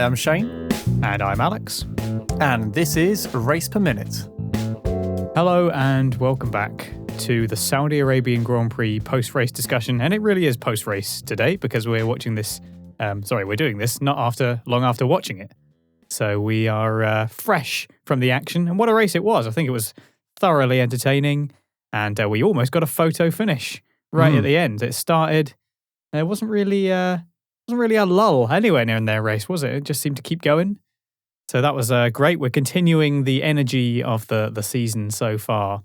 I'm Shane. And I'm Alex. And this is Race Per Minute. Hello and welcome back to the Saudi Arabian Grand Prix post-race discussion. And it really is post-race today because we're watching this, we're doing this not long after watching it. So we are fresh from the action. And what a race it was. I think it was thoroughly entertaining. And we almost got a photo finish right at the end. It started, it wasn't really a lull anywhere near in their race, was it? It just seemed to keep going. So that was great. We're continuing the energy of the season so far.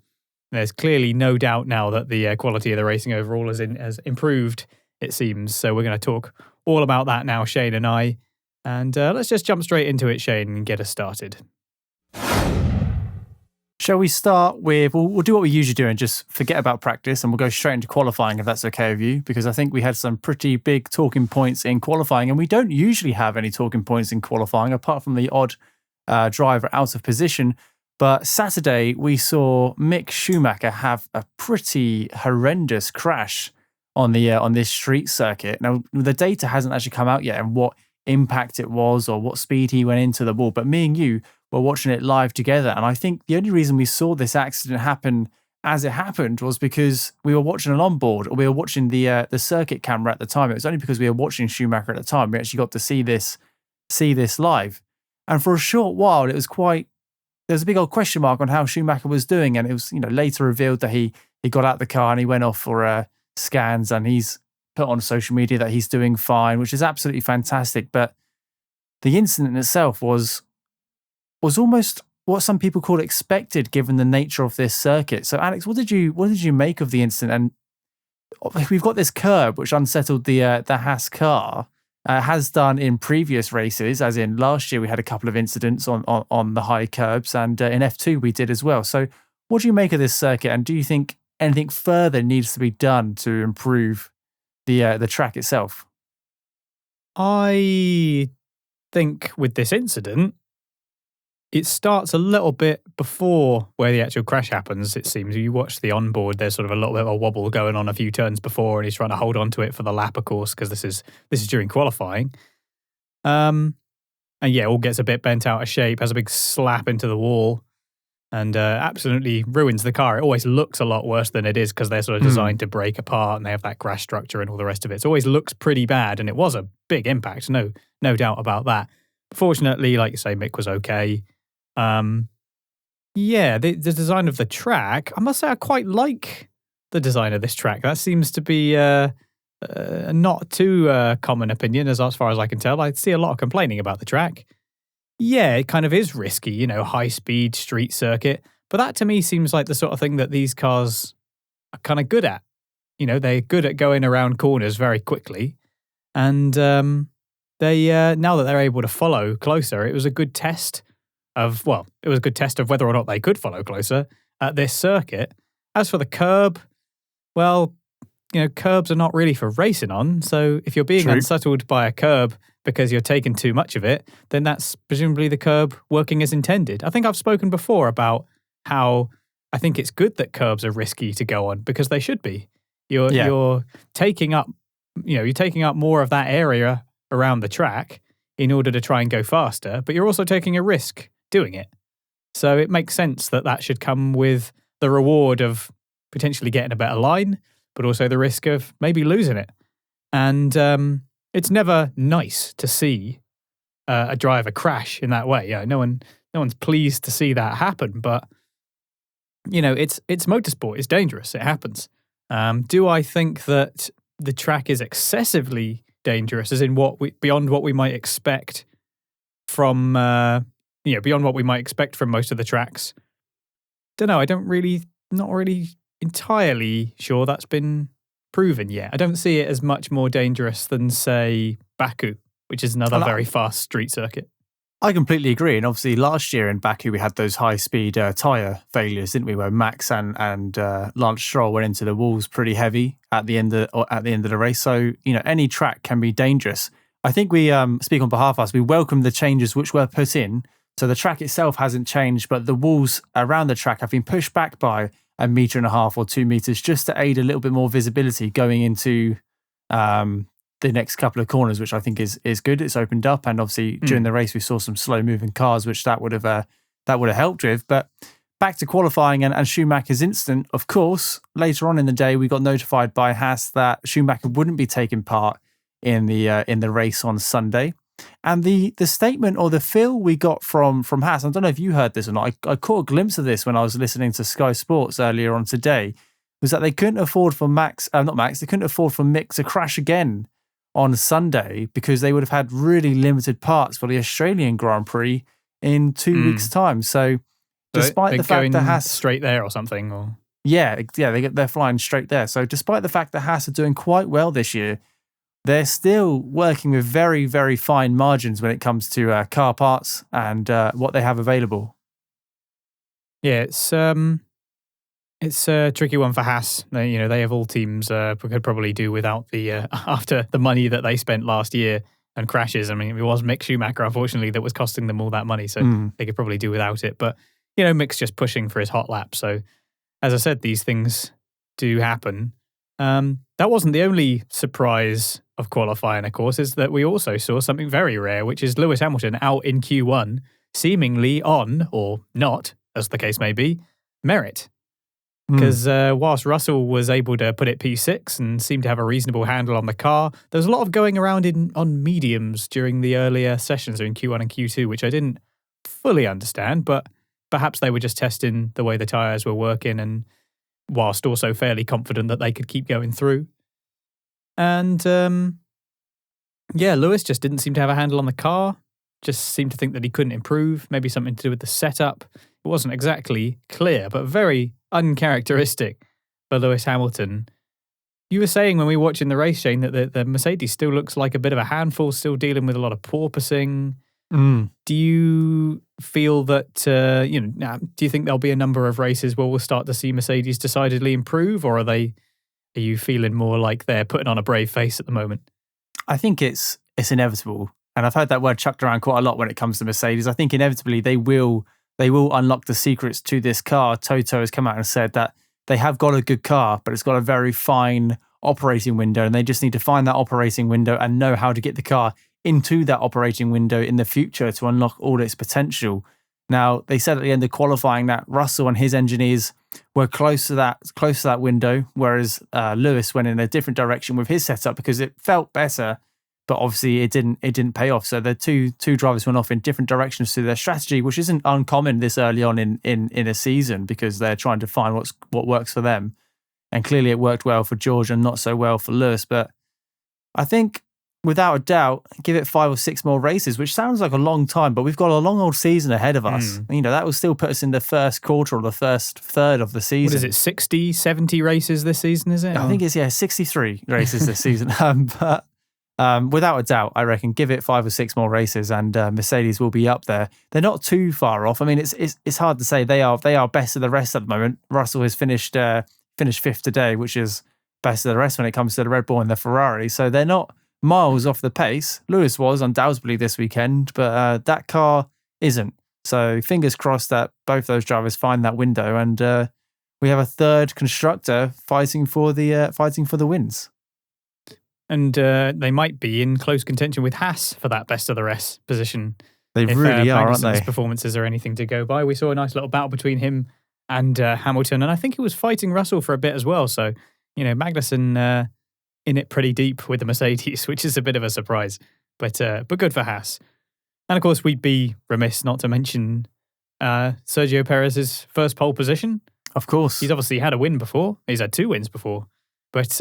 There's clearly no doubt now that the quality of the racing overall has improved, it seems. So we're going to talk all about that now, Shane and I. And let's just jump straight into it, Shane, and get us started. Shall we start with, we'll do what we usually do and just forget about practice and we'll go straight into qualifying if that's okay with you, because I think we had some pretty big talking points in qualifying and we don't usually have any talking points in qualifying apart from the odd driver out of position. But Saturday we saw Mick Schumacher have a pretty horrendous crash on this street circuit. Now, the data hasn't actually come out yet and what impact it was or what speed he went into the wall, but me and you were watching it live together. And I think the only reason we saw this accident happen as it happened was because we were watching an onboard or we were watching the circuit camera at the time. It was only because we were watching Schumacher at the time we actually got to see this live. And for a short while, there was a big old question mark on how Schumacher was doing. And it was, later revealed that he got out the car and he went off for scans and he's put on social media that he's doing fine, which is absolutely fantastic. But the incident itself was almost what some people call expected given the nature of this circuit. So Alex, what did you make of the incident? And we've got this curb which unsettled the Haas car, has done in previous races, as in last year we had a couple of incidents on the high curbs and in F2 we did as well. So what do you make of this circuit and do you think anything further needs to be done to improve the track itself? I think with this incident, it starts a little bit before where the actual crash happens, it seems. You watch the onboard, there's sort of a little bit of a wobble going on a few turns before, and he's trying to hold on to it for the lap, of course, because this is during qualifying. And yeah, all gets a bit bent out of shape, has a big slap into the wall, and absolutely ruins the car. It always looks a lot worse than it is because they're sort of designed to break apart and they have that crash structure and all the rest of it. So it always looks pretty bad, and it was a big impact, no doubt about that. Fortunately, like you say, Mick was okay. The design of the track, I must say I quite like the design of this track. That seems to be not too common opinion as far as I can tell. I see a lot of complaining about the track. Yeah, it kind of is risky, high-speed street circuit. But that to me seems like the sort of thing that these cars are kind of good at. They're good at going around corners very quickly. And they now that they're able to follow closer, it was a good test of whether or not they could follow closer at this circuit. As for the curb, curbs are not really for racing on. So if you're being unsettled by a curb because you're taking too much of it, then that's presumably the curb working as intended. I think I've spoken before about how I think it's good that curbs are risky to go on because they should be. You're taking up, you're taking up more of that area around the track in order to try and go faster, but you're also taking a risk doing it. So it makes sense that should come with the reward of potentially getting a better line, but also the risk of maybe losing it. And it's never nice to see a driver crash in that way. No one's pleased to see that happen, but it's motorsport. It's dangerous. It happens. Do I think that the track is excessively dangerous, as in beyond what we might expect from beyond what we might expect from most of the tracks? Don't know. Not really entirely sure that's been proven yet. I don't see it as much more dangerous than, say, Baku, which is another very fast street circuit. I completely agree. And obviously last year in Baku, we had those high-speed tyre failures, didn't we, where Max and Lance Stroll went into the walls pretty heavy at the end of the race. So, any track can be dangerous. I think we speak on behalf of us. We welcome the changes which were put in. So the track itself hasn't changed, but the walls around the track have been pushed back by 1.5 meters or 2 meters just to aid a little bit more visibility going into the next couple of corners, which I think is good. It's opened up, and obviously during the race we saw some slow moving cars, which that would have helped with. But back to qualifying and Schumacher's incident. Of course, later on in the day we got notified by Haas that Schumacher wouldn't be taking part in the race on Sunday. And the statement or the feel we got from Haas, I don't know if you heard this or not. I caught a glimpse of this when I was listening to Sky Sports earlier on today. Was that they couldn't afford for they couldn't afford for Mick to crash again on Sunday because they would have had really limited parts for the Australian Grand Prix in 2 weeks' time. So despite the fact that Haas straight there or something, or they're flying straight there. So despite the fact that Haas are doing quite well this year, they're still working with very, very fine margins when it comes to car parts and what they have available. Yeah, it's a tricky one for Haas. They have all teams could probably do without the after the money that they spent last year and crashes. I mean, it was Mick Schumacher, unfortunately, that was costing them all that money, so they could probably do without it. But Mick's just pushing for his hot lap. So, as I said, these things do happen. That wasn't the only surprise of qualifying, of course, is that we also saw something very rare, which is Lewis Hamilton out in Q1, seemingly on, or not, as the case may be, merit. Because whilst Russell was able to put it P6 and seemed to have a reasonable handle on the car, there was a lot of going around on mediums during the earlier sessions in Q1 and Q2, which I didn't fully understand, but perhaps they were just testing the way the tyres were working and whilst also fairly confident that they could keep going through. And Lewis just didn't seem to have a handle on the car, just seemed to think that he couldn't improve, maybe something to do with the setup. It wasn't exactly clear, but very uncharacteristic for Lewis Hamilton. You were saying when we were watching the race, Shane, that the Mercedes still looks like a bit of a handful, still dealing with a lot of porpoising. Do you feel that, do you think there'll be a number of races where we'll start to see Mercedes decidedly improve, or are you feeling more like they're putting on a brave face at the moment? I think it's inevitable. And I've heard that word chucked around quite a lot when it comes to Mercedes. I think inevitably they will unlock the secrets to this car. Toto has come out and said that they have got a good car, but it's got a very fine operating window, and they just need to find that operating window and know how to get the car into that operating window in the future to unlock all its potential. Now, they said at the end of qualifying that Russell and his engineers were close to that window, whereas Lewis went in a different direction with his setup because it felt better, but obviously it didn't pay off. So the two drivers went off in different directions to their strategy, which isn't uncommon this early on in a season because they're trying to find what works for them. And clearly it worked well for George and not so well for Lewis. But I think without a doubt, give it 5 or 6 more races, which sounds like a long time, but we've got a long old season ahead of us. That will still put us in the first quarter or the first third of the season. What is it, 60, 70 races this season, is it? I think it's 63 races this season. But without a doubt, I reckon give it 5 or 6 more races and Mercedes will be up there. They're not too far off. I mean, it's hard to say. They are best of the rest at the moment. Russell has finished 5th today, which is best of the rest when it comes to the Red Bull and the Ferrari. So they're not miles off the pace. Lewis was undoubtedly this weekend, but that car isn't. So fingers crossed that both those drivers find that window, and we have a third constructor fighting for the wins. And they might be in close contention with Haas for that best of the rest position. They really are, aren't they? Performances are anything to go by. We saw a nice little battle between him and Hamilton, and I think he was fighting Russell for a bit as well. So, Magnussen in it pretty deep with the Mercedes, which is a bit of a surprise, but good for Haas. And of course, we'd be remiss not to mention Sergio Perez's first pole position. Of course. He's obviously had a win before. He's had 2 wins before. But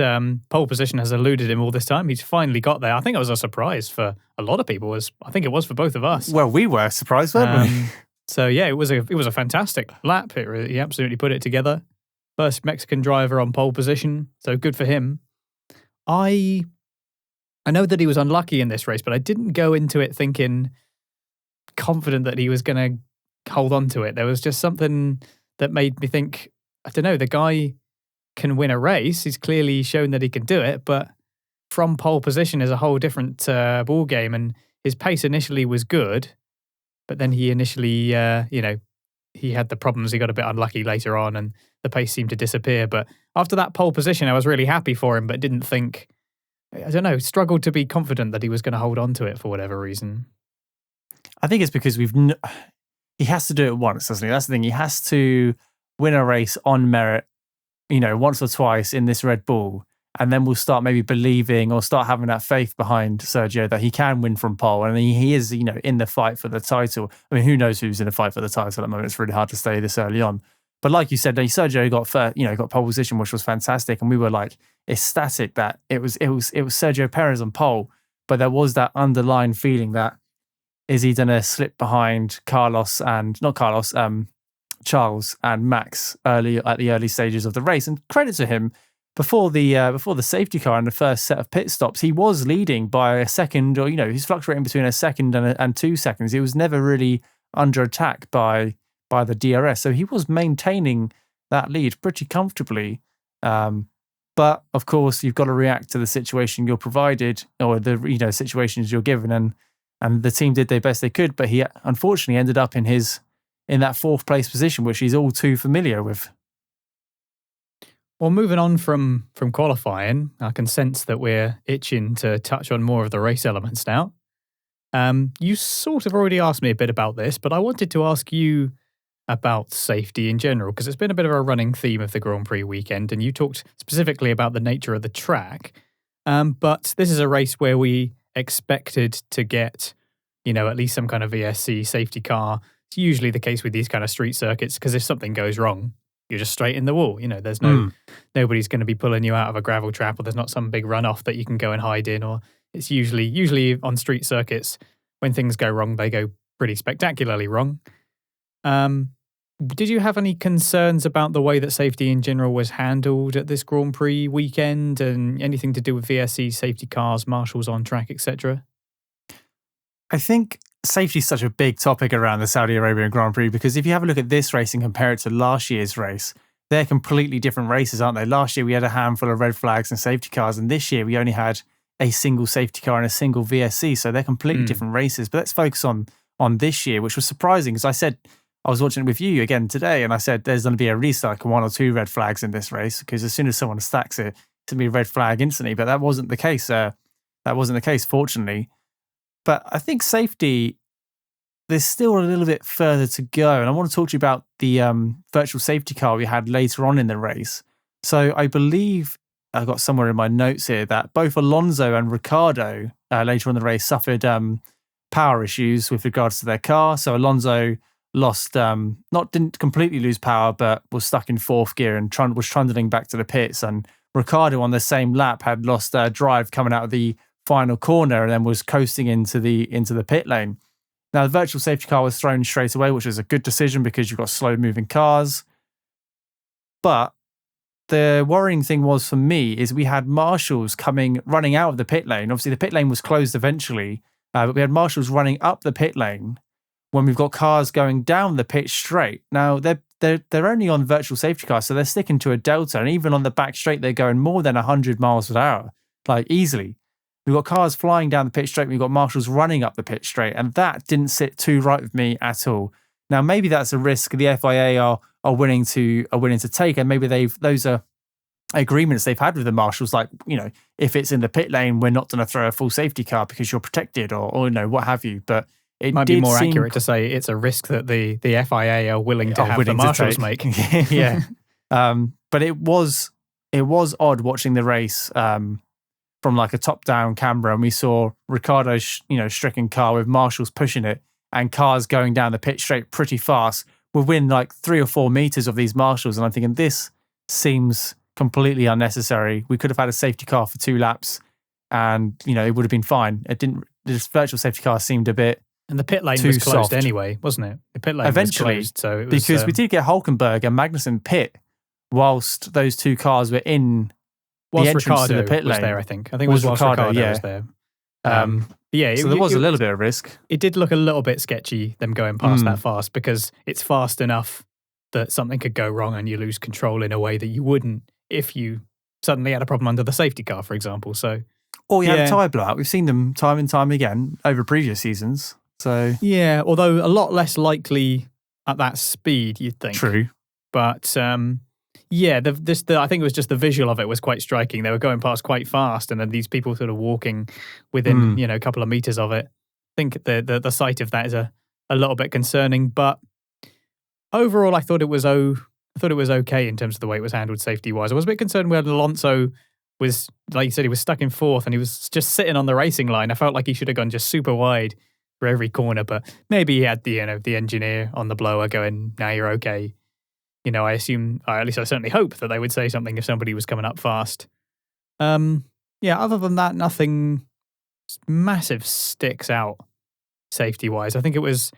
pole position has eluded him all this time. He's finally got there. I think it was a surprise for a lot of people. I think it was for both of us. Well, we were surprised, weren't we? So yeah, it was a fantastic lap. He absolutely put it together. First Mexican driver on pole position. So good for him. I know that he was unlucky in this race, but I didn't go into it thinking confident that he was going to hold on to it. There was just something that made me think, I don't know, the guy can win a race. He's clearly shown that he can do it, but from pole position is a whole different ball game. And his pace initially was good, but then he initially, he had the problems. He got a bit unlucky later on, and the pace seemed to disappear. But after that pole position, I was really happy for him, but didn't think I don't know, struggled to be confident that he was going to hold on to it for whatever reason. I think it's because he has to do it once, doesn't he? That's the thing. He has to win a race on merit, once or twice in this Red Bull. And then we'll start maybe believing or start having that faith behind Sergio that he can win from pole. And he is, in the fight for the title. I mean, who knows who's in the fight for the title at the moment? It's really hard to say this early on. But like you said, Sergio got pole position, which was fantastic. And we were like ecstatic that it was Sergio Perez on pole. But there was that underlying feeling that, is he going to slip behind Charles and Max at the early stages of the race? And credit to him, before the safety car and the first set of pit stops, he was leading by a second, or he's fluctuating between a second and 2 seconds. He was never really under attack by the DRS, so he was maintaining that lead pretty comfortably. But of course, you've got to react to the situation you're provided, or the situations you're given, and the team did their best they could. But he unfortunately ended up in that 4th place position, which he's all too familiar with. Well, moving on from qualifying, I can sense that we're itching to touch on more of the race elements now. You sort of already asked me a bit about this, but I wanted to ask you about safety in general, because it's been a bit of a running theme of the Grand Prix weekend, and you talked specifically about the nature of the track. But this is a race where we expected to get, at least some kind of VSC safety car. It's usually the case with these kind of street circuits, because if something goes wrong, you're just straight in the wall. There's nobody's going to be pulling you out of a gravel trap, or there's not some big runoff that you can go and hide in. Or it's usually on street circuits, when things go wrong, they go pretty spectacularly wrong. Did you have any concerns about the way that safety in general was handled at this Grand Prix weekend, and anything to do with VSC safety cars, marshals on track, etc.? I think safety is such a big topic around the Saudi Arabian Grand Prix, because if you have a look at this race and compare it to last year's race, they're completely different races, aren't they? Last year we had a handful of red flags and safety cars, and this year we only had a single safety car and a single VSC, so they're completely different races. But let's focus on this year, which was surprising, because I was watching it with you again today, and I said there's going to be at least like 1 or 2 red flags in this race, because as soon as someone stacks it, it's going to be a red flag instantly. But that wasn't the case. Fortunately. But I think safety, there's still a little bit further to go. And I want to talk to you about the virtual safety car we had later on in the race. So I believe I got somewhere in my notes here that both Alonso and Ricciardo later on in the race suffered power issues with regards to their car. So Alonso lost, didn't completely lose power, but was stuck in 4th gear and was trundling back to the pits. And Ricciardo on the same lap had lost drive coming out of the final corner and then was coasting into the pit lane. Now, the virtual safety car was thrown straight away, which was a good decision because you've got slow-moving cars. But the worrying thing was for me is we had marshals running out of the pit lane. Obviously, the pit lane was closed eventually, but we had marshals running up the pit lane when we've got cars going down the pit straight. Now, they're only on virtual safety cars, so they're sticking to a delta, and even on the back straight, they're going more than 100 miles per hour, like easily. We've got cars flying down the pit straight. We've got marshals running up the pit straight, and that didn't sit too right with me at all. Now, maybe that's a risk the FIA are willing to take, and maybe those are agreements they've had with the marshals. Like, if it's in the pit lane, we're not going to throw a full safety car because you're protected, or what have you. But it might be more accurate to say it's a risk that the FIA are willing to have the marshals make. Yeah, but it was odd watching the race. From like a top-down camera, and we saw Ricciardo's, stricken car with marshals pushing it, and cars going down the pit straight pretty fast within like 3 or 4 meters of these marshals. And I'm thinking, this seems completely unnecessary. We could have had a safety car for 2 laps, and it would have been fine. This virtual safety car seemed a bit. And the pit lane was closed anyway, wasn't it? The pit lane eventually was closed, so it was, because we did get Hülkenberg and Magnussen pit whilst those 2 cars were in. The entrance Ricardo to the pit lane was there, I think. I think it was Ricardo was there. So there was a little bit of risk. It did look a little bit sketchy, them going past that fast, because it's fast enough that something could go wrong and you lose control in a way that you wouldn't if you suddenly had a problem under the safety car, for example. Or you had a tyre blowout. We've seen them time and time again over previous seasons. So yeah, although a lot less likely at that speed, you'd think. True. But Yeah, I think it was just the visual of it was quite striking. They were going past quite fast, and then these people sort of walking within a couple of meters of it. I think the sight of that is a little bit concerning, but overall, I thought it was okay in terms of the way it was handled safety wise. I was a bit concerned when Alonso was, like you said, he was stuck in fourth and he was just sitting on the racing line. I felt like he should have gone just super wide for every corner, but maybe he had the engineer on the blower going, "Now you're okay." I assume, or at least I certainly hope that they would say something if somebody was coming up fast. Other than that, nothing massive sticks out safety wise. I think it was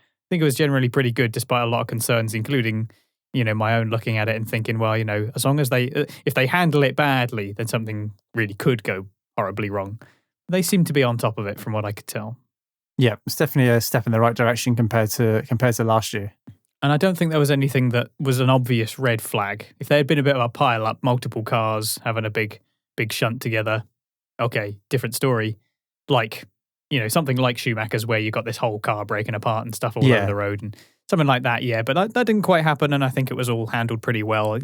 generally pretty good despite a lot of concerns, including my own looking at it and thinking, well, as long as if they handle it badly, then something really could go horribly wrong. They seem to be on top of it from what I could tell. Yeah, it's definitely a step in the right direction compared to last year. And I don't think there was anything that was an obvious red flag. If there had been a bit of a pile up, multiple cars having a big shunt together, okay, different story. Like, something like Schumacher's where you got this whole car breaking apart and stuff all over the road and something like that, yeah. But that didn't quite happen, and I think it was all handled pretty well.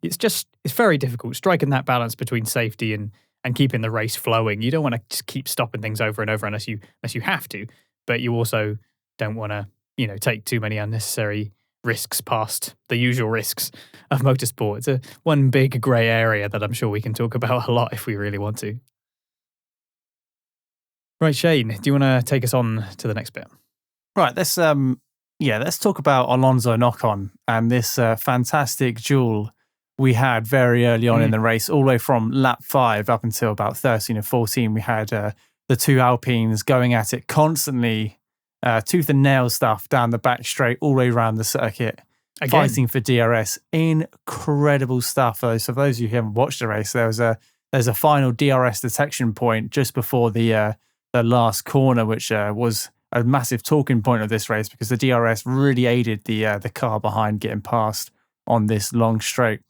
It's very difficult striking that balance between safety and keeping the race flowing. You don't want to just keep stopping things over and over unless you have to, but you also don't want to, take too many unnecessary risks past the usual risks of motorsport. It's a one big grey area that I'm sure we can talk about a lot if we really want to. Right, Shane, do you want to take us on to the next bit? Right, let's talk about Alonso and Ocon and this fantastic duel we had very early on in the race, all the way from lap 5 up until about 13 or 14. We had the two Alpines going at it constantly, tooth and nail stuff down the back straight, all the way around the circuit, fighting for DRS. Incredible stuff. So for those of you who haven't watched the race, there's a final DRS detection point just before the last corner, which was a massive talking point of this race because the DRS really aided the car behind getting past on this long straight.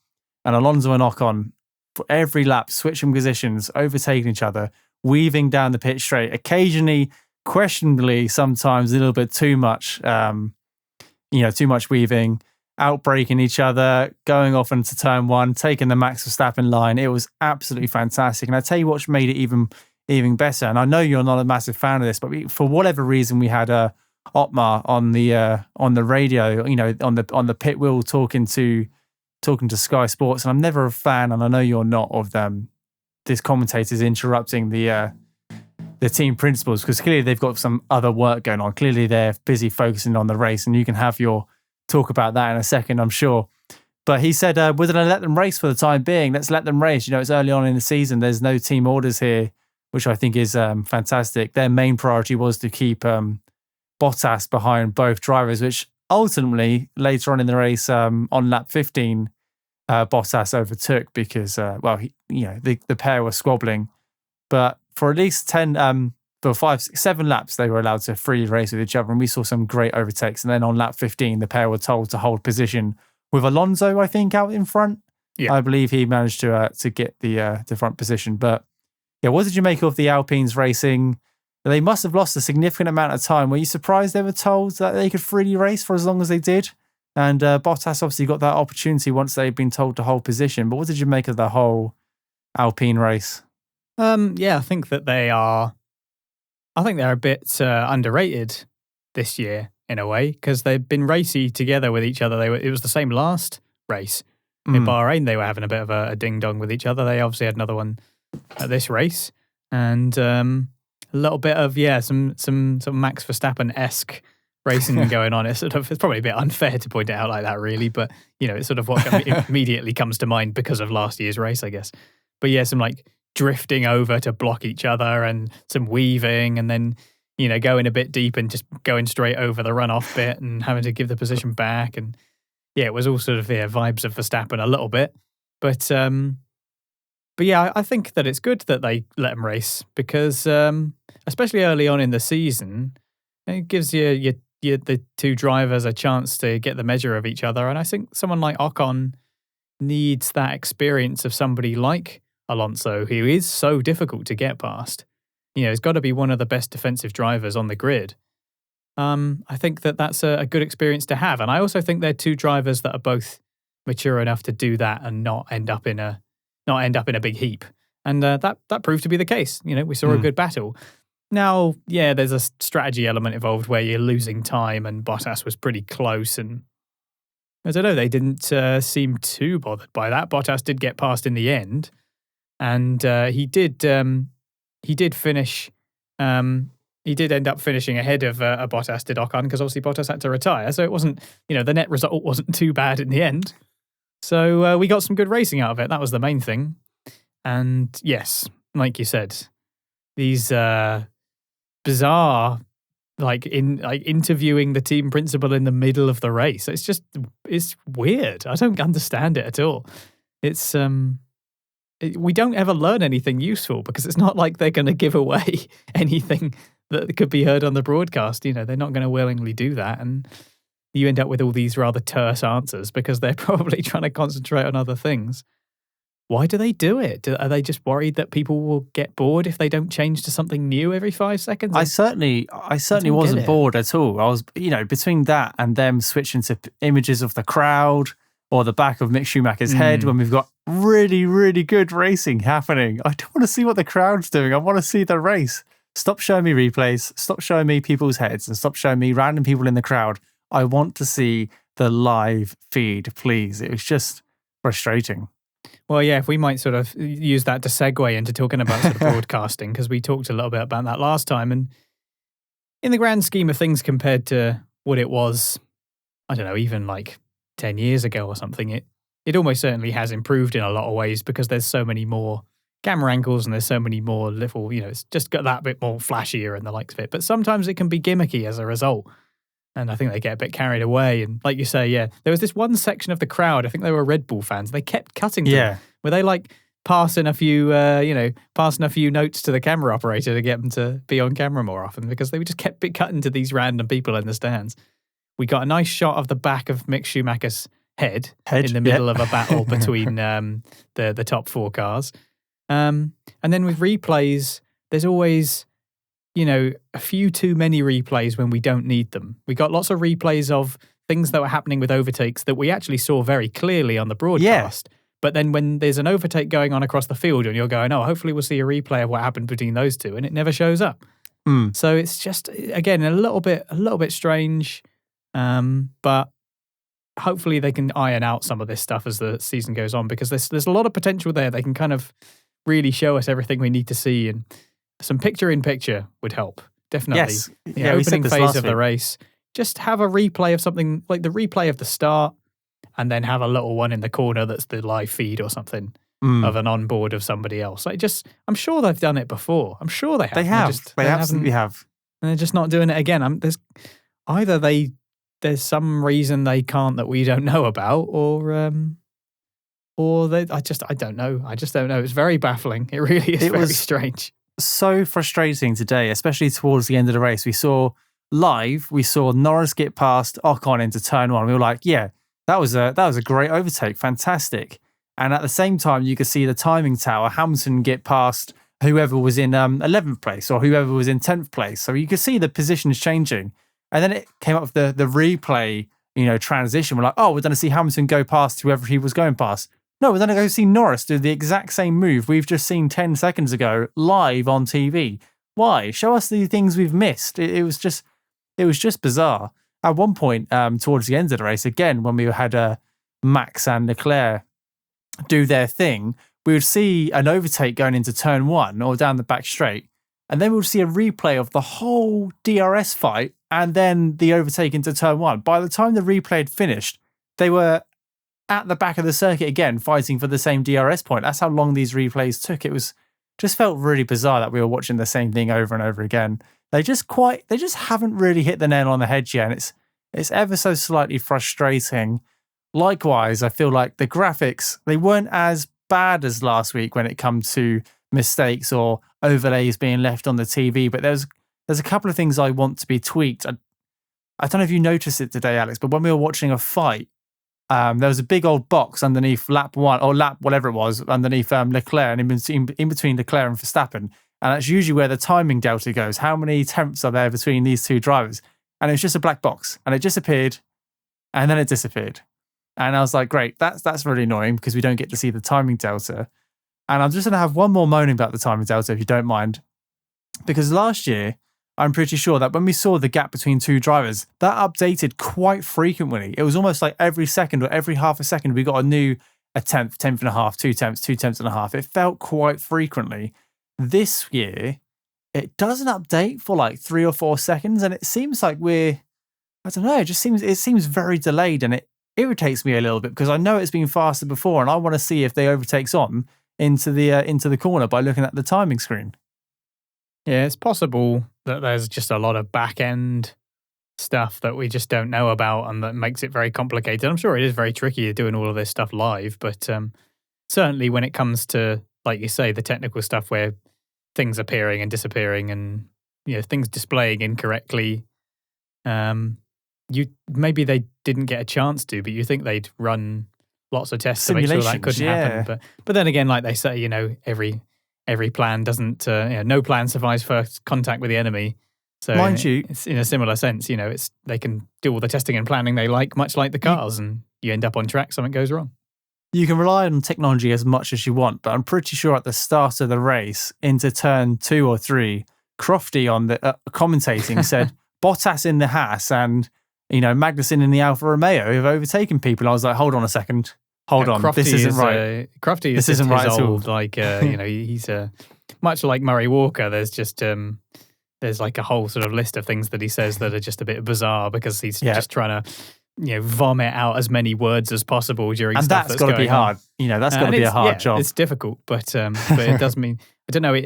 And Alonso and Ocon, for every lap, switching positions, overtaking each other, weaving down the pit straight, occasionally, questionably, sometimes a little bit too much, too much weaving, outbraking each other, going off into turn 1, taking the Max Verstappen line. It was absolutely fantastic. And I tell you what made it even better. And I know you're not a massive fan of this, but for whatever reason, we had Otmar on the radio, on the pit wheel talking to Sky Sports. And I'm never a fan, and I know you're not, of them. This commentator's interrupting the team principals because clearly they've got some other work going on. Clearly they're busy focusing on the race, and you can have your talk about that in a second, I'm sure. But he said, we're going to let them race for the time being. Let's let them race. It's early on in the season. There's no team orders here, which I think is fantastic. Their main priority was to keep Bottas behind both drivers, which ultimately later on in the race on lap 15, Bottas overtook because, the pair were squabbling. But for at least 7 laps, they were allowed to freely race with each other, and we saw some great overtakes. And then on lap 15, the pair were told to hold position with Alonso, I think, out in front. Yeah. I believe he managed to get the front position. But yeah, what did you make of the Alpines racing? They must have lost a significant amount of time. Were you surprised they were told that they could freely race for as long as they did? And Bottas obviously got that opportunity once they'd been told to hold position. But what did you make of the whole Alpine race? I think that they're a bit underrated this year in a way because they've been racy together with each other. It was the same last race in Bahrain. They were having a bit of a ding dong with each other. They obviously had another one at this race, and a little bit of some Max Verstappen-esque racing going on. It's probably a bit unfair to point it out like that, really, but it's sort of what immediately comes to mind because of last year's race, I guess. But yeah, some drifting over to block each other and some weaving, and then going a bit deep and just going straight over the runoff bit and having to give the position back, and it was all sort of vibes of Verstappen a little bit, but yeah, I think that it's good that they let them race because especially early on in the season, it gives you the two drivers a chance to get the measure of each other, and I think someone like Ocon needs that experience of somebody like Alonso, who is so difficult to get past. He's got to be one of the best defensive drivers on the grid. I think that that's a good experience to have. And I also think they're two drivers that are both mature enough to do that and not end up in a big heap. And that proved to be the case. We saw a good battle. Now, yeah, there's a strategy element involved where you're losing time, and Bottas was pretty close. And I don't know, they didn't seem too bothered by that. Bottas did get past in the end, and he did finish. He did end up finishing ahead of Bottas did Ocon, because obviously Bottas had to retire. So it wasn't, the net result wasn't too bad in the end. So we got some good racing out of it. That was the main thing. And yes, like you said, these bizarre, interviewing the team principal in the middle of the race. It's weird. I don't understand it at all. It's we don't ever learn anything useful, because it's not like they're going to give away anything that could be heard on the broadcast. They're not going to willingly do that. And you end up with all these rather terse answers because they're probably trying to concentrate on other things. Why do they do it? Are they just worried that people will get bored if they don't change to something new every 5 seconds? I certainly wasn't bored at all. I was, between that and them switching to images of the crowd or the back of Mick Schumacher's head when we've got really, really good racing happening. I don't want to see what the crowd's doing. I want to see the race. Stop showing me replays. Stop showing me people's heads, and stop showing me random people in the crowd. I want to see the live feed, please. It was just frustrating. Well, yeah, if we might sort of use that to segue into talking about sort of broadcasting, because we talked a little bit about that last time. And in the grand scheme of things, compared to what it was, I don't know, even like 10 years ago or something, it almost certainly has improved in a lot of ways, because there's so many more camera angles and there's so many more little, it's just got that bit more flashier and the likes of it. But sometimes it can be gimmicky as a result. And I think they get a bit carried away. And like you say, yeah, there was this one section of the crowd, I think they were Red Bull fans, they kept cutting them. Were they passing a few notes to the camera operator to get them to be on camera more often, because they just kept cutting to these random people in the stands. We got a nice shot of the back of Mick Schumacher's head in the middle of a battle between the top 4 cars. And then with replays, there's always, a few too many replays when we don't need them. We got lots of replays of things that were happening with overtakes that we actually saw very clearly on the broadcast. Yeah. But then when there's an overtake going on across the field and you're going, oh, hopefully we'll see a replay of what happened between those two, and it never shows up. So it's just, again, a little bit strange. But hopefully they can iron out some of this stuff as the season goes on, because there's a lot of potential there. They can kind of really show us everything we need to see, and some picture-in-picture would help, definitely. Yes. The opening phase of the race, just have a replay of something, like the replay of the start, and then have a little one in the corner that's the live feed or something of an onboard of somebody else. I'm sure they've done it before. I'm sure they have. They absolutely have. And they're just not doing it again. There's some reason they can't that we don't know about, or I don't know. I just don't know. It's very baffling. It really is very strange. So frustrating today, especially towards the end of the race. We saw Norris get past Ocon into turn 1. We were like, yeah, that was a great overtake, fantastic. And at the same time, you could see the timing tower, Hamilton get past whoever was in 11th place or whoever was in 10th place. So you could see the positions changing. And then it came up with the replay, transition. We're like, oh, we're going to see Hamilton go past whoever he was going past. No, we're going to go see Norris do the exact same move we've just seen 10 seconds ago live on TV. Why? Show us the things we've missed. It was just bizarre. At one point, towards the end of the race, again, when we had Max and Leclerc do their thing, we would see an overtake going into turn 1 or down the back straight. And then we would see a replay of the whole DRS fight and then the overtake into turn 1. By the time the replay had finished, they were at the back of the circuit again, fighting for the same DRS point. That's how long these replays took. It just felt really bizarre that we were watching the same thing over and over again. They just haven't really hit the nail on the head yet. And it's ever so slightly frustrating. Likewise, I feel like the graphics, they weren't as bad as last week when it comes to mistakes or overlays being left on the TV, but there's a couple of things I want to be tweaked. I don't know if you noticed it today, Alex, but when we were watching a fight, there was a big old box underneath lap 1 or lap whatever it was underneath Leclerc, and in between Leclerc and Verstappen, and that's usually where the timing delta goes. How many tenths are there between these two drivers? And it was just a black box, and it just appeared, and then it disappeared. And I was like, great, that's really annoying because we don't get to see the timing delta. And I'm just going to have one more moaning about the timing delta, if you don't mind. Because last year, I'm pretty sure that when we saw the gap between two drivers, that updated quite frequently. It was almost like every second or every half a second, we got a tenth, tenth and a half, 2 tenths, 2 tenths and a half. It felt quite frequently. This year, it doesn't update for like 3 or 4 seconds. And it seems like I don't know, it seems very delayed, and it irritates me a little bit because I know it's been faster before and I want to see if they overtakes on into the corner by looking at the timing screen. Yeah, it's possible that there's just a lot of back-end stuff that we just don't know about and that makes it very complicated. I'm sure it is very tricky doing all of this stuff live, but certainly when it comes to, like you say, the technical stuff where things appearing and disappearing and things displaying incorrectly, maybe they didn't get a chance to, but you think they'd run lots of tests to make sure that couldn't happen. But then again, like they say, every plan doesn't, no plan survives first contact with the enemy. So mind you, it's in a similar sense, they can do all the testing and planning they like, much like the cars, and you end up on track, something goes wrong. You can rely on technology as much as you want, but I'm pretty sure at the start of the race, into turn 2 or 3, Crofty on the commentating said, Bottas in the Haas and, Magnussen in the Alfa Romeo have overtaken people. I was like, hold on a second. Hold on, Crofty this isn't right. Crofty is isn't right at all. Like, he's much like Murray Walker. There's just there's like a whole sort of list of things that he says that are just a bit bizarre because he's just trying to, vomit out as many words as possible during and stuff that's got to be hard. That's got to be a hard job. It's difficult, but it does mean, I don't know.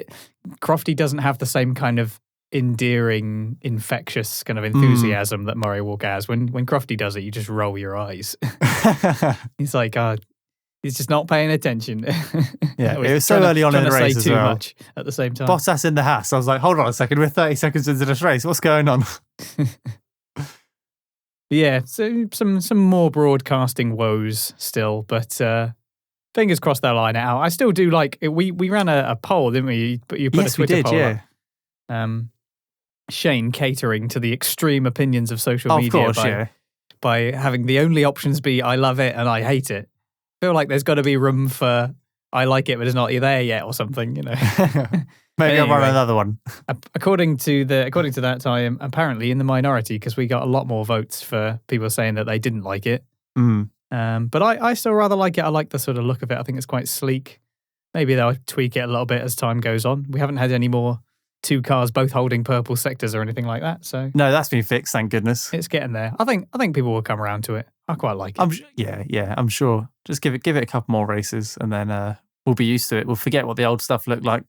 Crofty doesn't have the same kind of endearing, infectious kind of enthusiasm that Murray Walker has. When Crofty does it, you just roll your eyes. He's like, he's just not paying attention. Yeah, it was so early on in the race as well. Too much at the same time. Bottas in the Haas. I was like, hold on a second, we're 30 seconds into this race. What's going on? Yeah, so some more broadcasting woes still, but fingers crossed they'll line it out. I still do like, we ran a poll, didn't we? You put a Twitter poll up. Shane catering to the extreme opinions of social media by having the only options be I love it and I hate it. I feel like there's got to be room for I like it but it's not there yet or something, Maybe anyway, I'll run another one. According to that, I am apparently in the minority because we got a lot more votes for people saying that they didn't like it. But I still rather like it. I like the sort of look of it. I think it's quite sleek. Maybe they'll tweak it a little bit as time goes on. We haven't had any more 2 cars both holding purple sectors or anything like that. So no, that's been fixed, thank goodness. It's getting there. I think people will come around to it. I quite like it. I'm sure. Just give it a couple more races and then we'll be used to it. We'll forget what the old stuff looked like.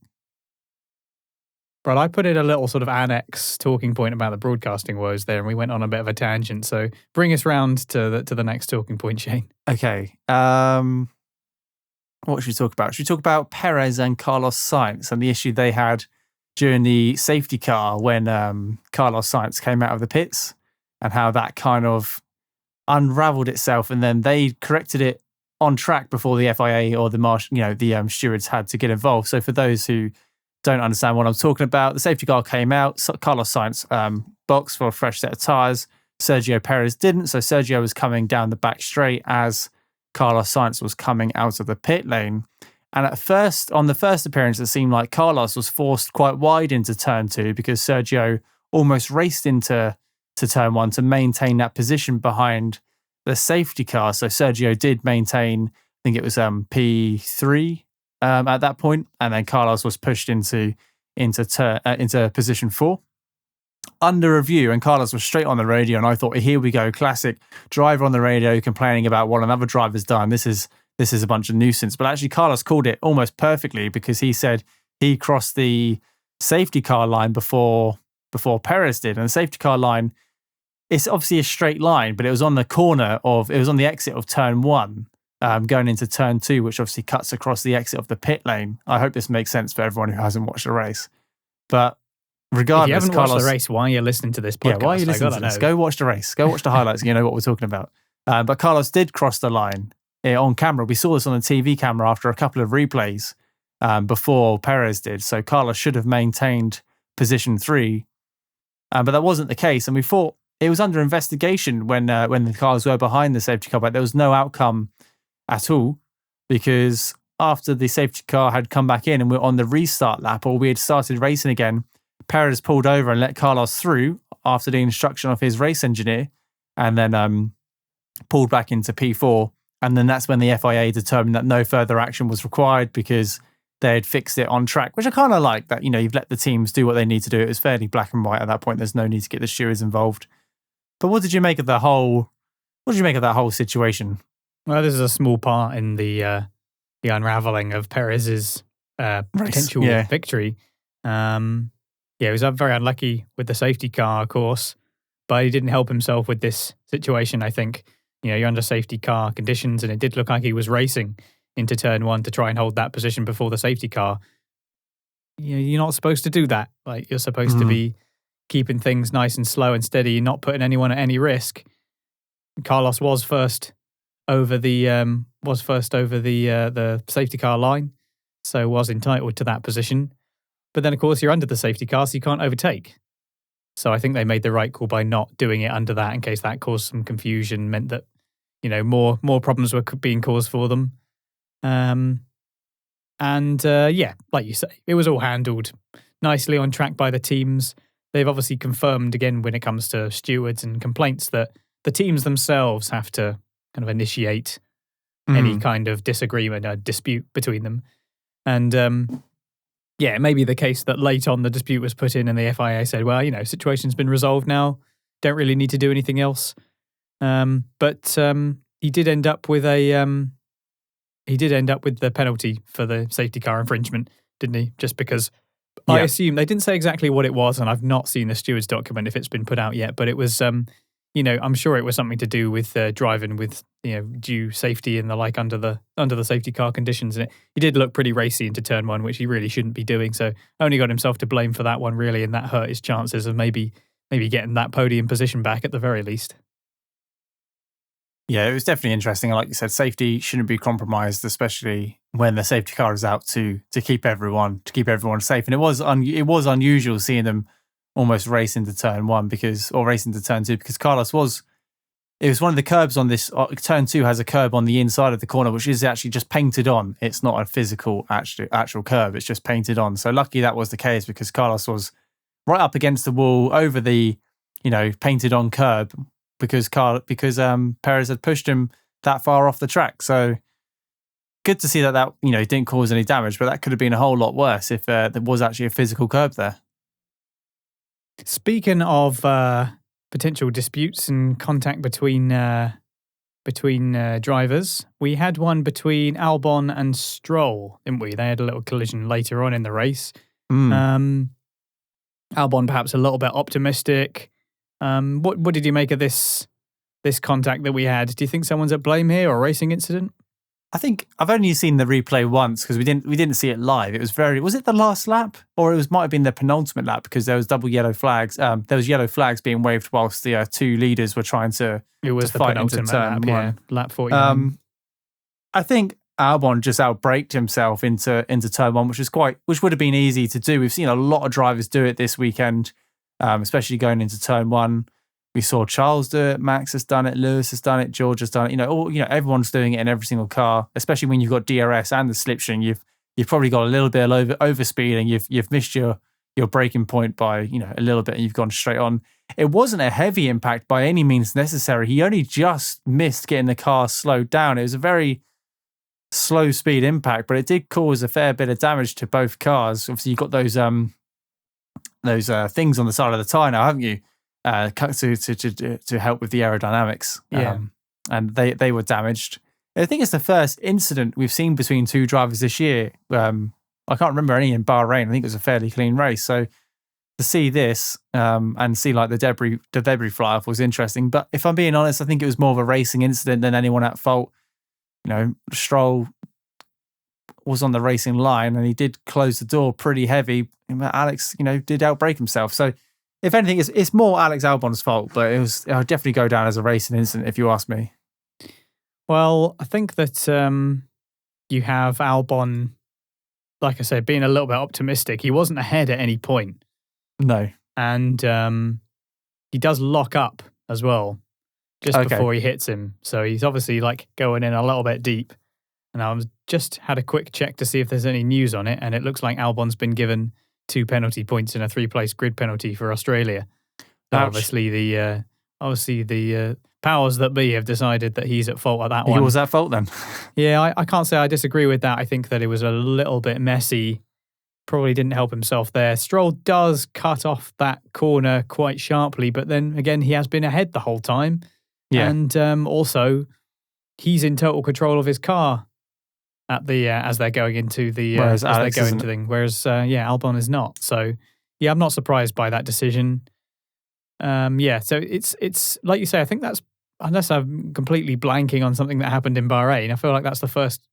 Right, I put in a little sort of annex talking point about the broadcasting woes there, and we went on a bit of a tangent. So bring us round to the next talking point, Shane. Okay. What should we talk about? Should we talk about Perez and Carlos Sainz and the issue they had during the safety car when Carlos Sainz came out of the pits and how that kind of unraveled itself, and then they corrected it on track before the FIA or the stewards had to get involved. So for those who don't understand what I'm talking about, the safety car came out. Carlos Sainz boxed for a fresh set of tyres. Sergio Perez didn't. So Sergio was coming down the back straight as Carlos Sainz was coming out of the pit lane. And at first, on the first appearance, it seemed like Carlos was forced quite wide into turn 2 because Sergio almost raced into turn 1 to maintain that position behind the safety car. So Sergio did maintain, I think it was P3 at that point, and then Carlos was pushed into position 4. Under review, and Carlos was straight on the radio, and I thought, here we go, classic driver on the radio complaining about what another driver's done. This is a bunch of nuisance. But actually, Carlos called it almost perfectly because he said he crossed the safety car line before Perez did. And the safety car line, it's obviously a straight line, but it was on the exit of turn 1, going into turn 2, which obviously cuts across the exit of the pit lane. I hope this makes sense for everyone who hasn't watched the race. But regardless, if you haven't watched the race, why are you listening to this podcast? Yeah, why are you listening to this? Go watch the race. Go watch the highlights and you know what we're talking about. But Carlos did cross the line on camera. We saw this on the TV camera after a couple of replays before Perez did. So Carlos should have maintained position 3. But that wasn't the case. And we thought it was under investigation when the cars were behind the safety car, but there was no outcome at all because after the safety car had come back in and we're on the restart lap, or we had started racing again, Perez pulled over and let Carlos through after the instruction of his race engineer, and then pulled back into P4. And then that's when the FIA determined that no further action was required because they had fixed it on track, which I kind of like that, you've let the teams do what they need to do. It was fairly black and white at that point. There's no need to get the stewards involved. But what did you make of that whole situation? Well, this is a small part in the unraveling of Perez's potential victory. He was very unlucky with the safety car, of course, but he didn't help himself with this situation, I think. You're under safety car conditions, and it did look like he was racing into turn one to try and hold that position before the safety car. You're not supposed to do that. Like, you're supposed to be keeping things nice and slow and steady, not putting anyone at any risk. Carlos was first over the safety car line, so was entitled to that position. But then, of course, you're under the safety car, so you can't overtake. So I think they made the right call by not doing it under that, in case that caused some confusion, meant that more problems were being caused for them. Like you say, it was all handled nicely on track by the teams. They've obviously confirmed again when it comes to stewards and complaints that the teams themselves have to kind of initiate any kind of disagreement or dispute between them. And it may be the case that late on the dispute was put in and the FIA said, well, situation's been resolved now, don't really need to do anything else. But he did end up with the penalty for the safety car infringement, didn't he? Just because I assume they didn't say exactly what it was, and I've not seen the stewards document if it's been put out yet, but it was I'm sure it was something to do with driving with due safety and the like under the safety car conditions. And he did look pretty racy into turn one, which he really shouldn't be doing. So only got himself to blame for that one, really, and that hurt his chances of maybe getting that podium position back at the very least. Yeah, it was definitely interesting. Like you said, safety shouldn't be compromised, especially when the safety car is out to keep everyone safe. And it was unusual seeing them almost race into turn one or race into turn two, because Carlos it was one of the curbs on this. Turn two has a curb on the inside of the corner, which is actually just painted on. It's not a physical actual curb. It's just painted on. So lucky that was the case, because Carlos was right up against the wall over the, painted on curb, because Perez had pushed him that far off the track. So good to see that didn't cause any damage, but that could have been a whole lot worse if there was actually a physical curb there. Speaking of potential disputes and contact between drivers, we had one between Albon and Stroll, didn't we? They had a little collision later on in the race. Albon perhaps a little bit optimistic. What did you make of this contact that we had? Do you think someone's at blame here, or a racing incident? I think I've only seen the replay once, because we didn't see it live. It was it the last lap, or might have been the penultimate lap, because there was double yellow flags. There was yellow flags being waved whilst the two leaders were trying to. It was the penultimate lap, lap 49. I think Albon just outbraked himself into turn one, which would have been easy to do. We've seen a lot of drivers do it this weekend, especially going into turn one. We saw Charles do it, Max has done it, Lewis has done it, George has done it. Everyone's doing it in every single car, especially when you've got DRS and the slipstream. You've probably got a little bit of overspeed, and you've missed your braking point by a little bit, and you've gone straight on. It wasn't a heavy impact by any means necessary. He only just missed getting the car slowed down. It was a very slow speed impact, but it did cause a fair bit of damage to both cars. Obviously, you've got those things on the side of the tyre now, haven't you? To help with the aerodynamics. And they were damaged. I think it's the first incident we've seen between two drivers this year. I can't remember any in Bahrain. I think it was a fairly clean race. So to see this and see like the debris fly off was interesting. But if I'm being honest, I think it was more of a racing incident than anyone at fault. Stroll was on the racing line and he did close the door pretty heavy. Alex, did outbrake himself. So if anything, it's more Alex Albon's fault, but it would definitely go down as a racing incident if you ask me. Well, I think that you have Albon, like I said, being a little bit optimistic. He wasn't ahead at any point. No. And he does lock up as well just before he hits him. So he's obviously like going in a little bit deep. And I just had a quick check to see if there's any news on it, and it looks like Albon's been given 2 penalty points and a 3-place grid penalty for Australia. So obviously the powers that be have decided that he's at fault at that one. He was at fault then. Yeah, I can't say I disagree with that. I think that it was a little bit messy. Probably didn't help himself there. Stroll does cut off that corner quite sharply, but then again, he has been ahead the whole time. Yeah. And also, he's in total control of his car at the as they're going into the whereas Albon is not. So yeah, I'm not surprised by that decision. So it's like you say, I think that's, unless I'm completely blanking on something that happened in Bahrain, I feel like that's the first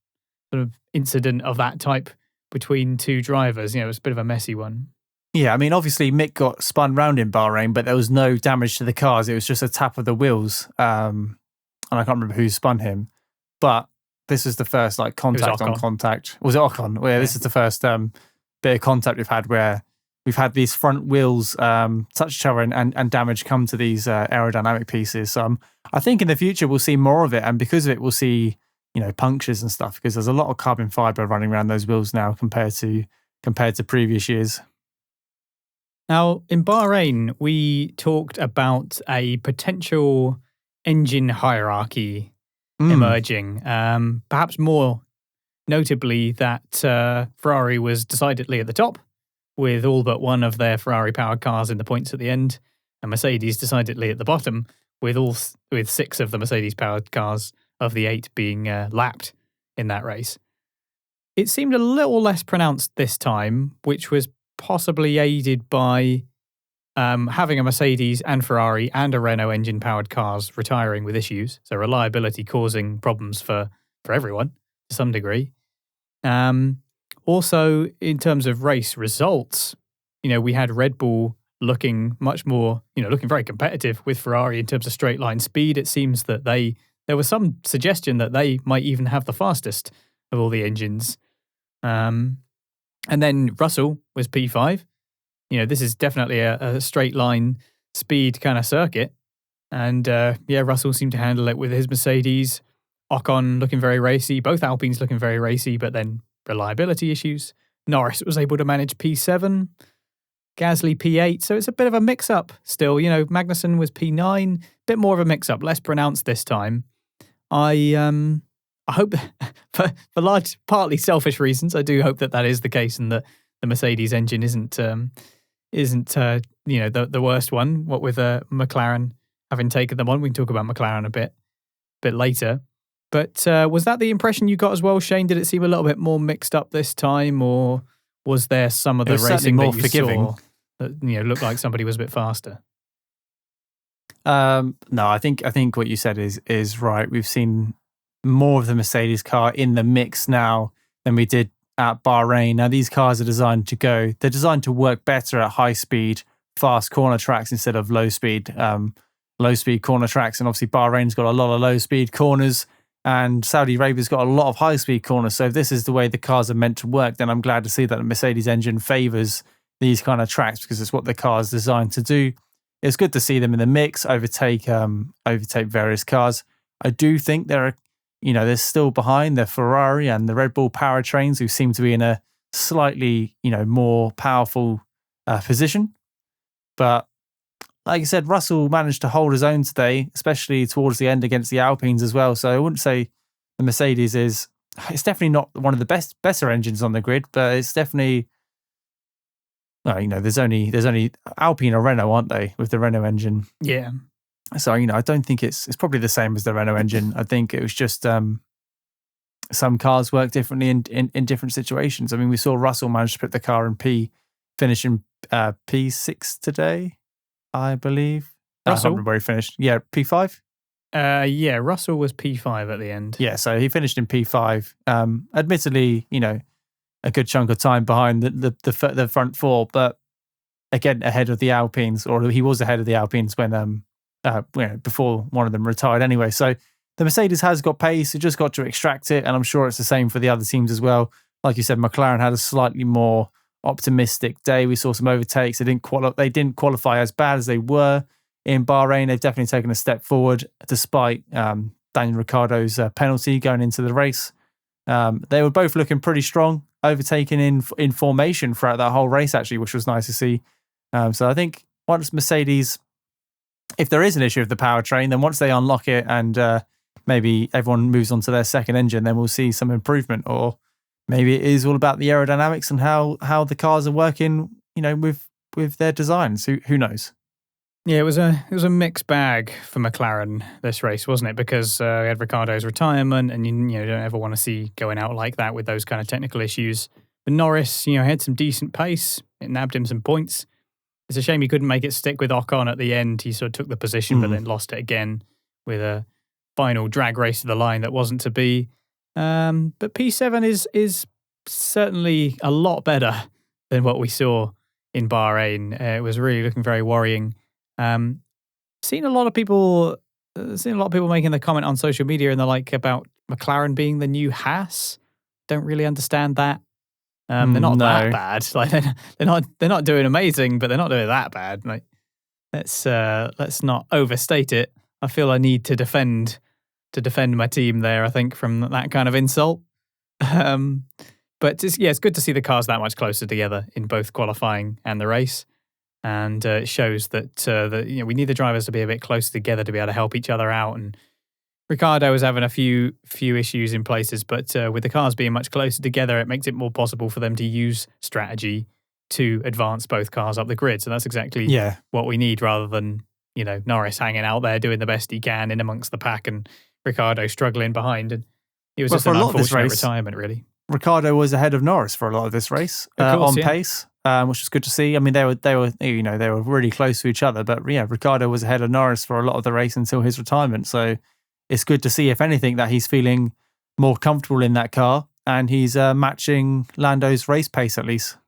sort of incident of that type between two drivers. It was a bit of a messy one. Yeah, I mean, obviously Mick got spun round in Bahrain, but there was no damage to the cars. It was just a tap of the wheels. And I can't remember who spun him, but this is the first like contact on contact. Was it Ocon? Well, yeah, this is the first bit of contact we've had where we've had these front wheels touch each other and damage come to these aerodynamic pieces. So I think in the future we'll see more of it, and because of it we'll see punctures and stuff, because there's a lot of carbon fibre running around those wheels now compared to previous years. Now, in Bahrain, we talked about a potential engine hierarchy emerging. Perhaps more notably that Ferrari was decidedly at the top with all but one of their Ferrari-powered cars in the points at the end, and Mercedes decidedly at the bottom with 6 of the Mercedes-powered cars of the 8 being lapped in that race. It seemed a little less pronounced this time, which was possibly aided by having a Mercedes and Ferrari and a Renault engine-powered cars retiring with issues, so reliability causing problems for everyone to some degree. Also, in terms of race results, we had Red Bull looking much more, looking very competitive with Ferrari in terms of straight line speed. It seems that there was some suggestion that they might even have the fastest of all the engines. And then Russell was P5. This is definitely a straight line speed kind of circuit. And Russell seemed to handle it with his Mercedes. Ocon looking very racy. Both Alpines looking very racy, but then reliability issues. Norris was able to manage P7. Gasly P8. So it's a bit of a mix-up still. Magnussen was P9. Bit more of a mix-up. Less pronounced this time. I hope, for large, partly selfish reasons, I do hope that is the case and that the Mercedes engine isn't the worst one. What with McLaren having taken them on, we can talk about McLaren a bit later. But was that the impression you got as well, Shane? Did it seem a little bit more mixed up this time, or was there some of the racing more that you forgiving saw that looked like somebody was a bit faster? No, I think what you said is right. We've seen more of the Mercedes car in the mix now than we did at Bahrain. Now these cars are designed to work better at high speed, fast corner tracks instead of low speed corner tracks. And obviously Bahrain's got a lot of low speed corners, and Saudi Arabia's got a lot of high speed corners. So if this is the way the cars are meant to work, then I'm glad to see that the Mercedes engine favours these kind of tracks, because it's what the car is designed to do. It's good to see them in the mix, overtake various cars. I do think they're still behind the Ferrari and the Red Bull powertrains, who seem to be in a slightly, more powerful position. But like I said, Russell managed to hold his own today, especially towards the end against the Alpines as well. So I wouldn't say the Mercedes it's definitely not one of the better engines on the grid, but it's definitely, there's only Alpine or Renault, aren't they, with the Renault engine? Yeah. So, I don't think it's probably the same as the Renault engine. I think it was just some cars work differently in different situations. I mean, we saw Russell manage to put the car in finish in P6 today, I believe. Russell? I can't remember where he finished. Yeah, P5? Russell was P5 at the end. Yeah, so he finished in P5. Admittedly, a good chunk of time behind the front four, but again, ahead of the Alpines, or he was ahead of the Alpines when before one of them retired anyway. So the Mercedes has got pace. It just got to extract it, and I'm sure it's the same for the other teams as well. Like you said, McLaren had a slightly more optimistic day. We saw some overtakes. They didn't qualify as bad as they were in Bahrain, they've definitely taken a step forward despite Daniel Ricciardo's penalty going into the race. They were both looking pretty strong, overtaking in formation throughout that whole race, actually, which was nice to see. So I think once Mercedes, if there is an issue with the powertrain, then once they unlock it and maybe everyone moves on to their second engine, then we'll see some improvement. Or maybe it is all about the aerodynamics and how the cars are working, with their designs. Who knows? Yeah, it was a mixed bag for McLaren this race, wasn't it? Because we had Ricciardo's retirement, and you don't ever want to see going out like that with those kind of technical issues. But Norris, had some decent pace. It nabbed him some points. It's a shame he couldn't make it stick with Ocon at the end. He sort of took the position, but then lost it again with a final drag race to the line that wasn't to be. But P7 is certainly a lot better than what we saw in Bahrain. It was really looking very worrying. Seen a lot of people making the comment on social media and the like about McLaren being the new Haas. Don't really understand that. They're not that bad. Like they're not doing amazing, but they're not doing that bad. Like let's not overstate it. I feel I need to defend my team there. I think from that kind of insult. But it's good to see the cars that much closer together in both qualifying and the race. And it shows that we need the drivers to be a bit closer together to be able to help each other out. And Ricciardo was having a few issues in places, but with the cars being much closer together, it makes it more possible for them to use strategy to advance both cars up the grid. So that's exactly what we need, rather than Norris hanging out there doing the best he can in amongst the pack and Ricciardo struggling behind. And it was just an unfortunate retirement, really. Ricciardo was ahead of Norris for a lot of this race on pace. Which was good to see. I mean, they were really close to each other, but Ricciardo was ahead of Norris for a lot of the race until his retirement. So it's good to see, if anything, that he's feeling more comfortable in that car and he's matching Lando's race pace at least.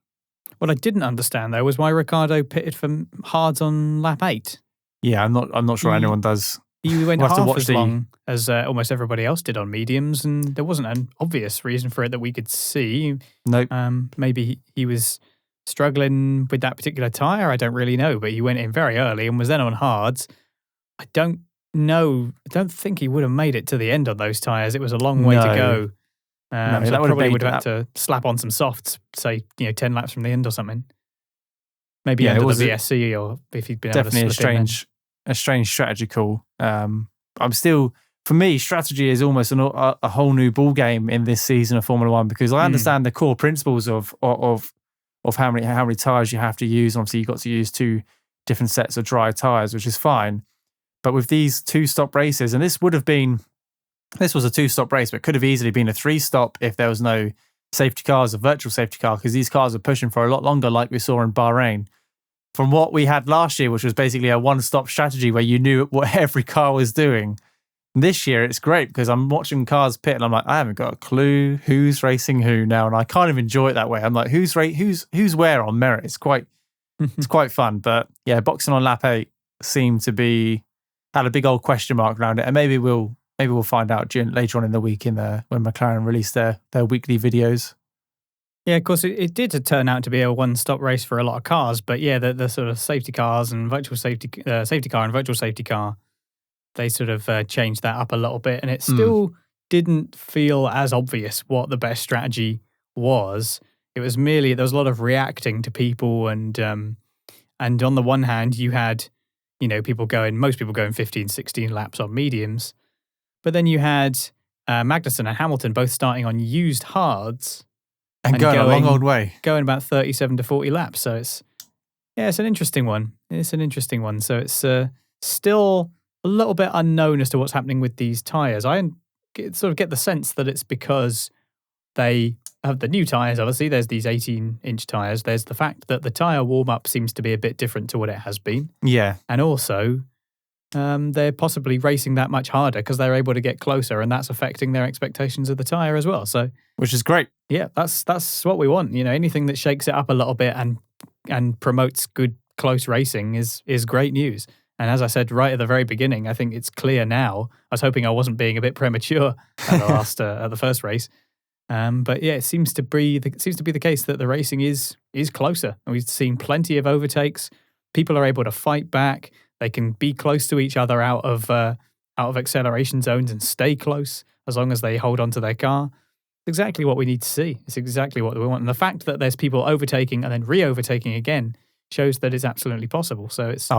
What I didn't understand though was why Ricciardo pitted for hards on lap 8. Yeah, I'm not sure anyone does. He went half as long as almost everybody else did on mediums, and there wasn't an obvious reason for it that we could see. Nope. Maybe he was struggling with that particular tyre. I don't really know, but he went in very early and was then on hards. I don't think he would have made it to the end on those tyres. It was a long way to go. So that probably would have had to slap on some softs, say 10 laps from the end or something. Maybe under the VSC, or if he'd been able to slip definitely a strange strategy call. For me, strategy is almost a whole new ball game in this season of Formula One, because I understand the core principles of how many tyres you have to use. Obviously, you've got to use 2 different sets of dry tyres, which is fine. But with these 2-stop races, and this was a 2-stop race, but could have easily been a 3-stop if there was no safety cars, a virtual safety car, because these cars are pushing for a lot longer, like we saw in Bahrain. From what we had last year, which was basically a one-stop strategy where you knew what every car was doing. This year, it's great because I'm watching cars pit and I'm like, I haven't got a clue who's racing who now, and I kind of enjoy it that way. I'm like, who's where on merit? It's quite fun. But yeah, boxing on lap 8 seemed to had a big old question mark around it, and maybe we'll find out later on in the week when McLaren release their weekly videos. Yeah, of course, it did turn out to be a one-stop race for a lot of cars, but yeah, the sort of safety cars and virtual safety car and virtual safety car, they sort of changed that up a little bit, and it still didn't feel as obvious what the best strategy was. It was merely there was a lot of reacting to people, and on the one hand, you had most people going 15, 16 laps on mediums, but then you had Magnussen and Hamilton both starting on used hards. And going a long old way. Going about 37 to 40 laps. So it's an interesting one. So it's still a little bit unknown as to what's happening with these tyres. I sort of get the sense that it's because they have the new tyres, obviously. There's these 18-inch tyres. There's the fact that the tyre warm-up seems to be a bit different to what it has been. Yeah. And also, they're possibly racing that much harder because they're able to get closer, and that's affecting their expectations of the tyre as well. So, which is great. Yeah, that's what we want. Anything that shakes it up a little bit and promotes good close racing is great news. And as I said right at the very beginning, I think it's clear now. I was hoping I wasn't being a bit premature at the first race. But yeah, it seems to be the case that the racing is closer. And we've seen plenty of overtakes. People are able to fight back. They can be close to each other out of acceleration zones and stay close as long as they hold onto their car. It's exactly what we need to see. It's exactly what we want. And the fact that there's people overtaking and then re-overtaking again shows that it's absolutely possible. So it's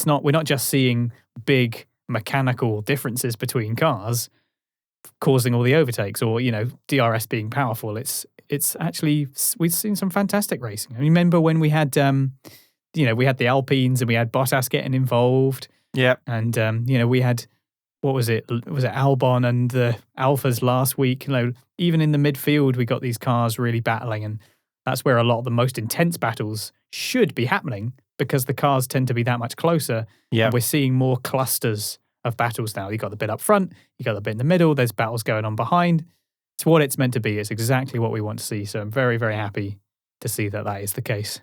not, we're not just seeing big mechanical differences between cars causing all the overtakes or, DRS being powerful. It's actually, we've seen some fantastic racing. I remember when we had, we had the Alpines and we had Bottas getting involved. Yeah. And, we had, what was it? Was it Albon and the Alphas last week? Even in the midfield, we got these cars really battling. And that's where a lot of the most intense battles should be happening because the cars tend to be that much closer. Yeah. And we're seeing more clusters of battles now. You got the bit up front, you got the bit in the middle, there's battles going on behind. It's what it's meant to be. It's exactly what we want to see. So I'm very, very happy to see that is the case.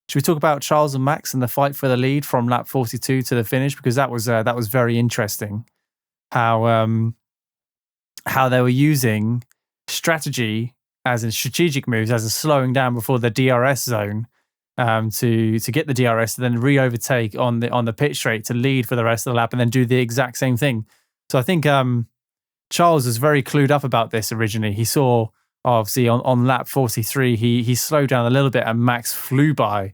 Should we talk about Charles and Max and the fight for the lead from lap 42 to the finish? Because that was very interesting. How they were using strategy as in strategic moves, as in slowing down before the DRS zone to get the DRS, and then re-overtake on the pit straight to lead for the rest of the lap, and then do the exact same thing. So I think Charles was very clued up about this originally. He saw obviously on lap 43 he slowed down a little bit and Max flew by,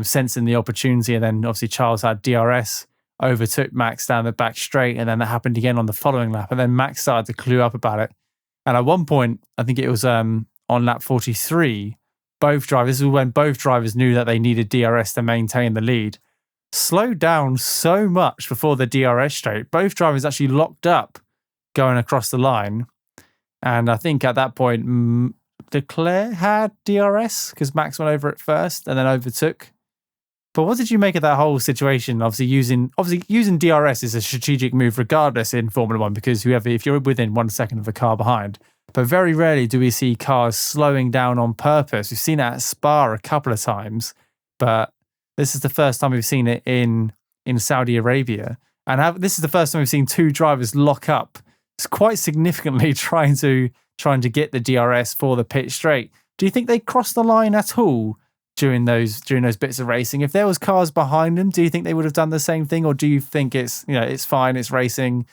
sensing the opportunity, and then obviously Charles had DRS, overtook Max down the back straight, and then that happened again on the following lap, and then Max started to clue up about it. And at one point, I think it was on lap 43, this is when both drivers knew that they needed DRS to maintain the lead, slowed down so much before the DRS straight. Both drivers actually locked up going across the line. And I think at that point, Leclerc had DRS because Max went over it first and then overtook. But what did you make of that whole situation? Obviously using DRS is a strategic move regardless in Formula One, because if you're within 1 second of the car behind. But very rarely do we see cars slowing down on purpose. We've seen it at Spa a couple of times, but this is the first time we've seen it in Saudi Arabia. And this is the first time we've seen two drivers lock up. It's quite significantly trying to get the DRS for the pit straight. Do you think they crossed the line at all during those bits of racing? If there was cars behind them, do you think they would have done the same thing, or do you think it's fine, it's racing,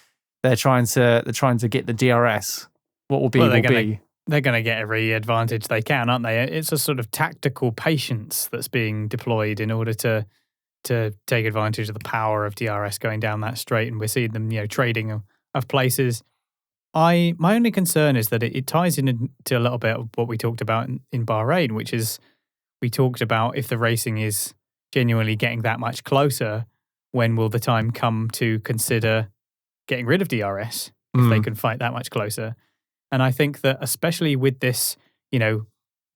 they're trying to get the DRS? What will be will be. They're going to get every advantage they can, aren't they? It's a sort of tactical patience that's being deployed in order to take advantage of the power of DRS going down that straight, and we're seeing them trading of places. My only concern is that it ties into a little bit of what we talked about in Bahrain, which is we talked about if the racing is genuinely getting that much closer, when will the time come to consider getting rid of DRS if they can fight that much closer? And I think that especially with this,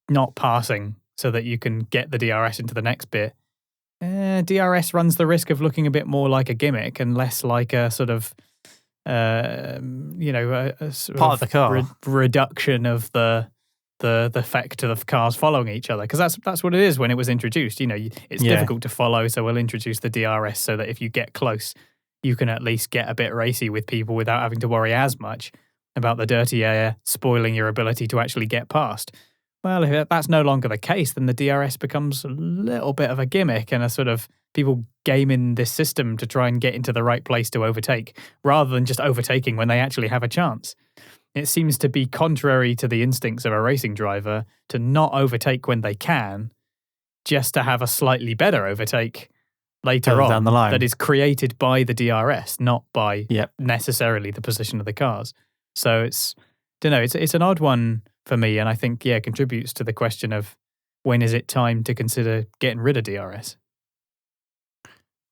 not passing so that you can get the DRS into the next bit, DRS runs the risk of looking a bit more like a gimmick and less like a sort of a sort part of the car reduction of the effect of cars following each other, because that's what it is when it was introduced. It's difficult to follow, so we'll introduce the DRS so that if you get close, you can at least get a bit racy with people without having to worry as much about the dirty air spoiling your ability to actually get past. Well, if that's no longer the case, then the DRS becomes a little bit of a gimmick and a sort of people gaming this system to try and get into the right place to overtake, rather than just overtaking when they actually have a chance. It seems to be contrary to the instincts of a racing driver to not overtake when they can, just to have a slightly better overtake later on down the line. That is created by the DRS, not by necessarily the position of the cars. So it's an odd one for me, and I think contributes to the question of when is it time to consider getting rid of DRS.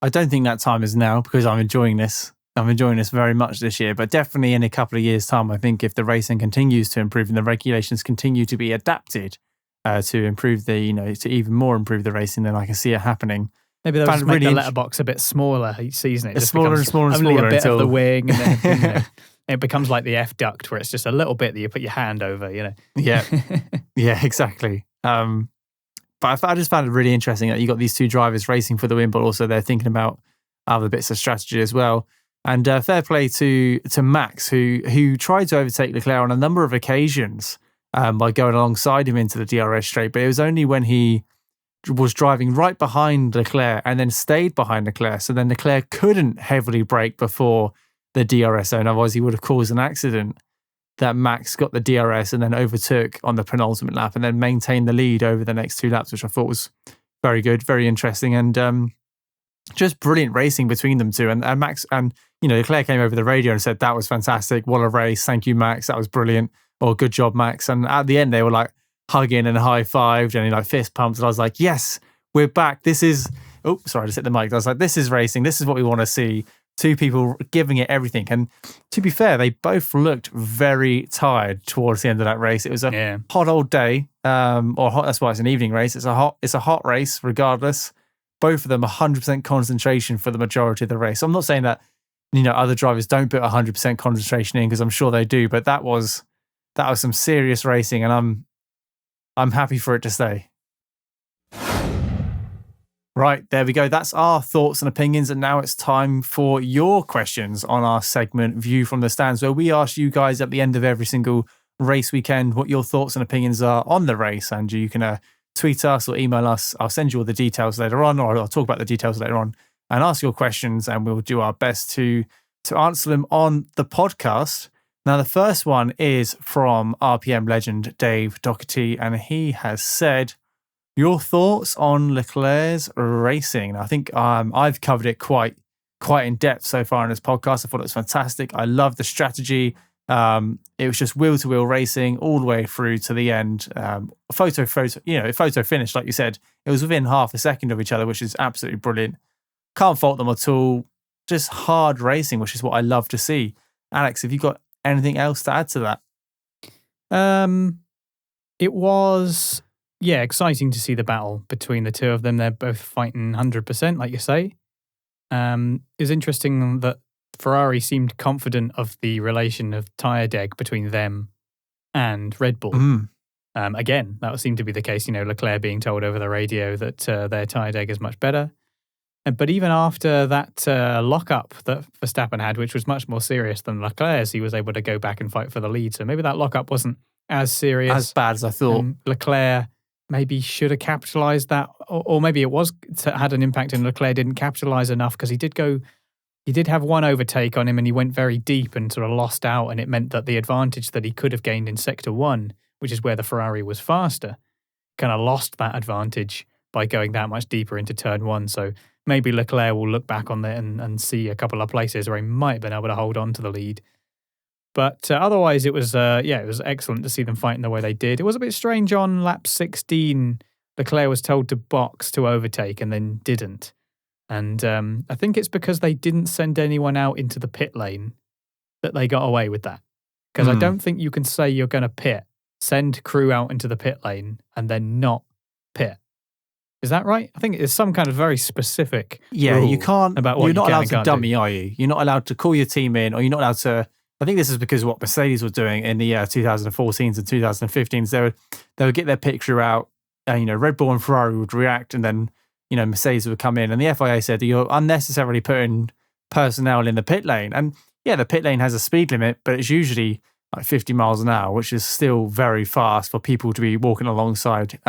I don't think that time is now, because I'm enjoying this. I'm enjoying this very much this year, but definitely in a couple of years' time, I think if the racing continues to improve and the regulations continue to be adapted to improve to even more improve the racing, then I can see it happening. Maybe they'll just make the letterbox a bit smaller each season. It just smaller and smaller and only smaller a bit until of the wing, and then it becomes like the F duct, where it's just a little bit that you put your hand over. Yeah, exactly. But I just found it really interesting that you got these two drivers racing for the win, but also they're thinking about other bits of strategy as well. And fair play to Max, who tried to overtake Leclerc on a number of occasions by going alongside him into the DRS straight. But it was only when he was driving right behind Leclerc and then stayed behind Leclerc. So then Leclerc couldn't heavily brake before the DRS zone. Otherwise, he would have caused an accident. That Max got the DRS and then overtook on the penultimate lap and then maintained the lead over the next 2 laps, which I thought was very good, very interesting, and just brilliant racing between them two. And Max and Leclerc came over the radio and said, "That was fantastic. What a race. Thank you, Max. That was brilliant." Or "Good job, Max." And at the end, they were like hugging and high-fived and like fist pumps. And I was like, yes, we're back. This is, oh, sorry, I just hit the mic. I was like, this is racing. This is what we want to see. Two people giving it everything. And to be fair, they both looked very tired towards the end of that race. It was a hot old day, or hot, that's why it's an evening race. It's a hot race regardless. Both of them 100% concentration for the majority of the race. I'm not saying that other drivers don't put 100% concentration in, because I'm sure they do, but that was some serious racing, and I'm happy for it to stay. Right, there we go. That's our thoughts and opinions. And now it's time for your questions on our segment View from the Stands, where we ask you guys at the end of every single race weekend what your thoughts and opinions are on the race. And you can tweet us or email us. I'll send you all the details later on, or I'll talk about the details later on, and ask your questions, and we'll do our best to answer them on the podcast. Now, the first one is from RPM legend Dave Doherty, and he has said, your thoughts on Leclerc's racing. I think I've covered it quite in depth so far in this podcast. I thought it was fantastic. I love the strategy. It was just wheel-to-wheel racing all the way through to the end. Photo finish, like you said. It was within half a second of each other, which is absolutely brilliant. Can't fault them at all. Just hard racing, which is what I love to see. Alex, have you got anything else to add to that? It was... exciting to see the battle between the two of them. They're both fighting 100%, like you say. It was interesting that Ferrari seemed confident of the relation of tyre deg between them and Red Bull. Again, that seemed to be the case. Leclerc being told over the radio that their tyre deg is much better. But even after that lockup that Verstappen had, which was much more serious than Leclerc's, he was able to go back and fight for the lead. So maybe that lockup wasn't as serious. As bad as I thought. Leclerc maybe should have capitalised that, or maybe it had an impact and Leclerc didn't capitalise enough, because he did have one overtake on him and he went very deep and sort of lost out, and it meant that the advantage that he could have gained in Sector 1, which is where the Ferrari was faster, kind of lost that advantage by going that much deeper into Turn 1. So maybe Leclerc will look back on that and see a couple of places where he might have been able to hold on to the lead. But otherwise, it was excellent to see them fighting the way they did. It was a bit strange on lap 16. Leclerc was told to box to overtake and then didn't. And I think it's because they didn't send anyone out into the pit lane that they got away with that. Because I don't think you can say you're going to pit, send crew out into the pit lane, and then not pit. Is that right? I think it's some kind of very specific rule. You can't. About what you're not allowed to dummy, do. are you? You're not allowed to call your team in, or you're not allowed to. I think this is because what Mercedes was doing in the 2014s and 2015s. They would get their pit crew out, Red Bull and Ferrari would react, and then Mercedes would come in, and the FIA said that you're unnecessarily putting personnel in the pit lane. And the pit lane has a speed limit, but it's usually like 50 miles an hour, which is still very fast for people to be walking alongside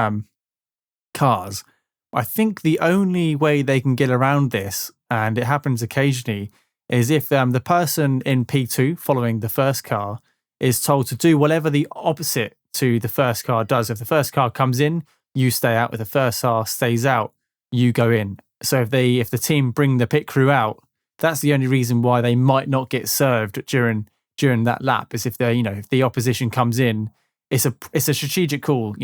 cars. I think the only way they can get around this, and it happens occasionally, is if the person in P2 following the first car is told to do whatever the opposite to the first car does. If the first car comes in, you stay out. If the first car stays out, you go in. So if the team bring the pit crew out, that's the only reason why they might not get served during that lap, is if if the opposition comes in. It's a strategic call,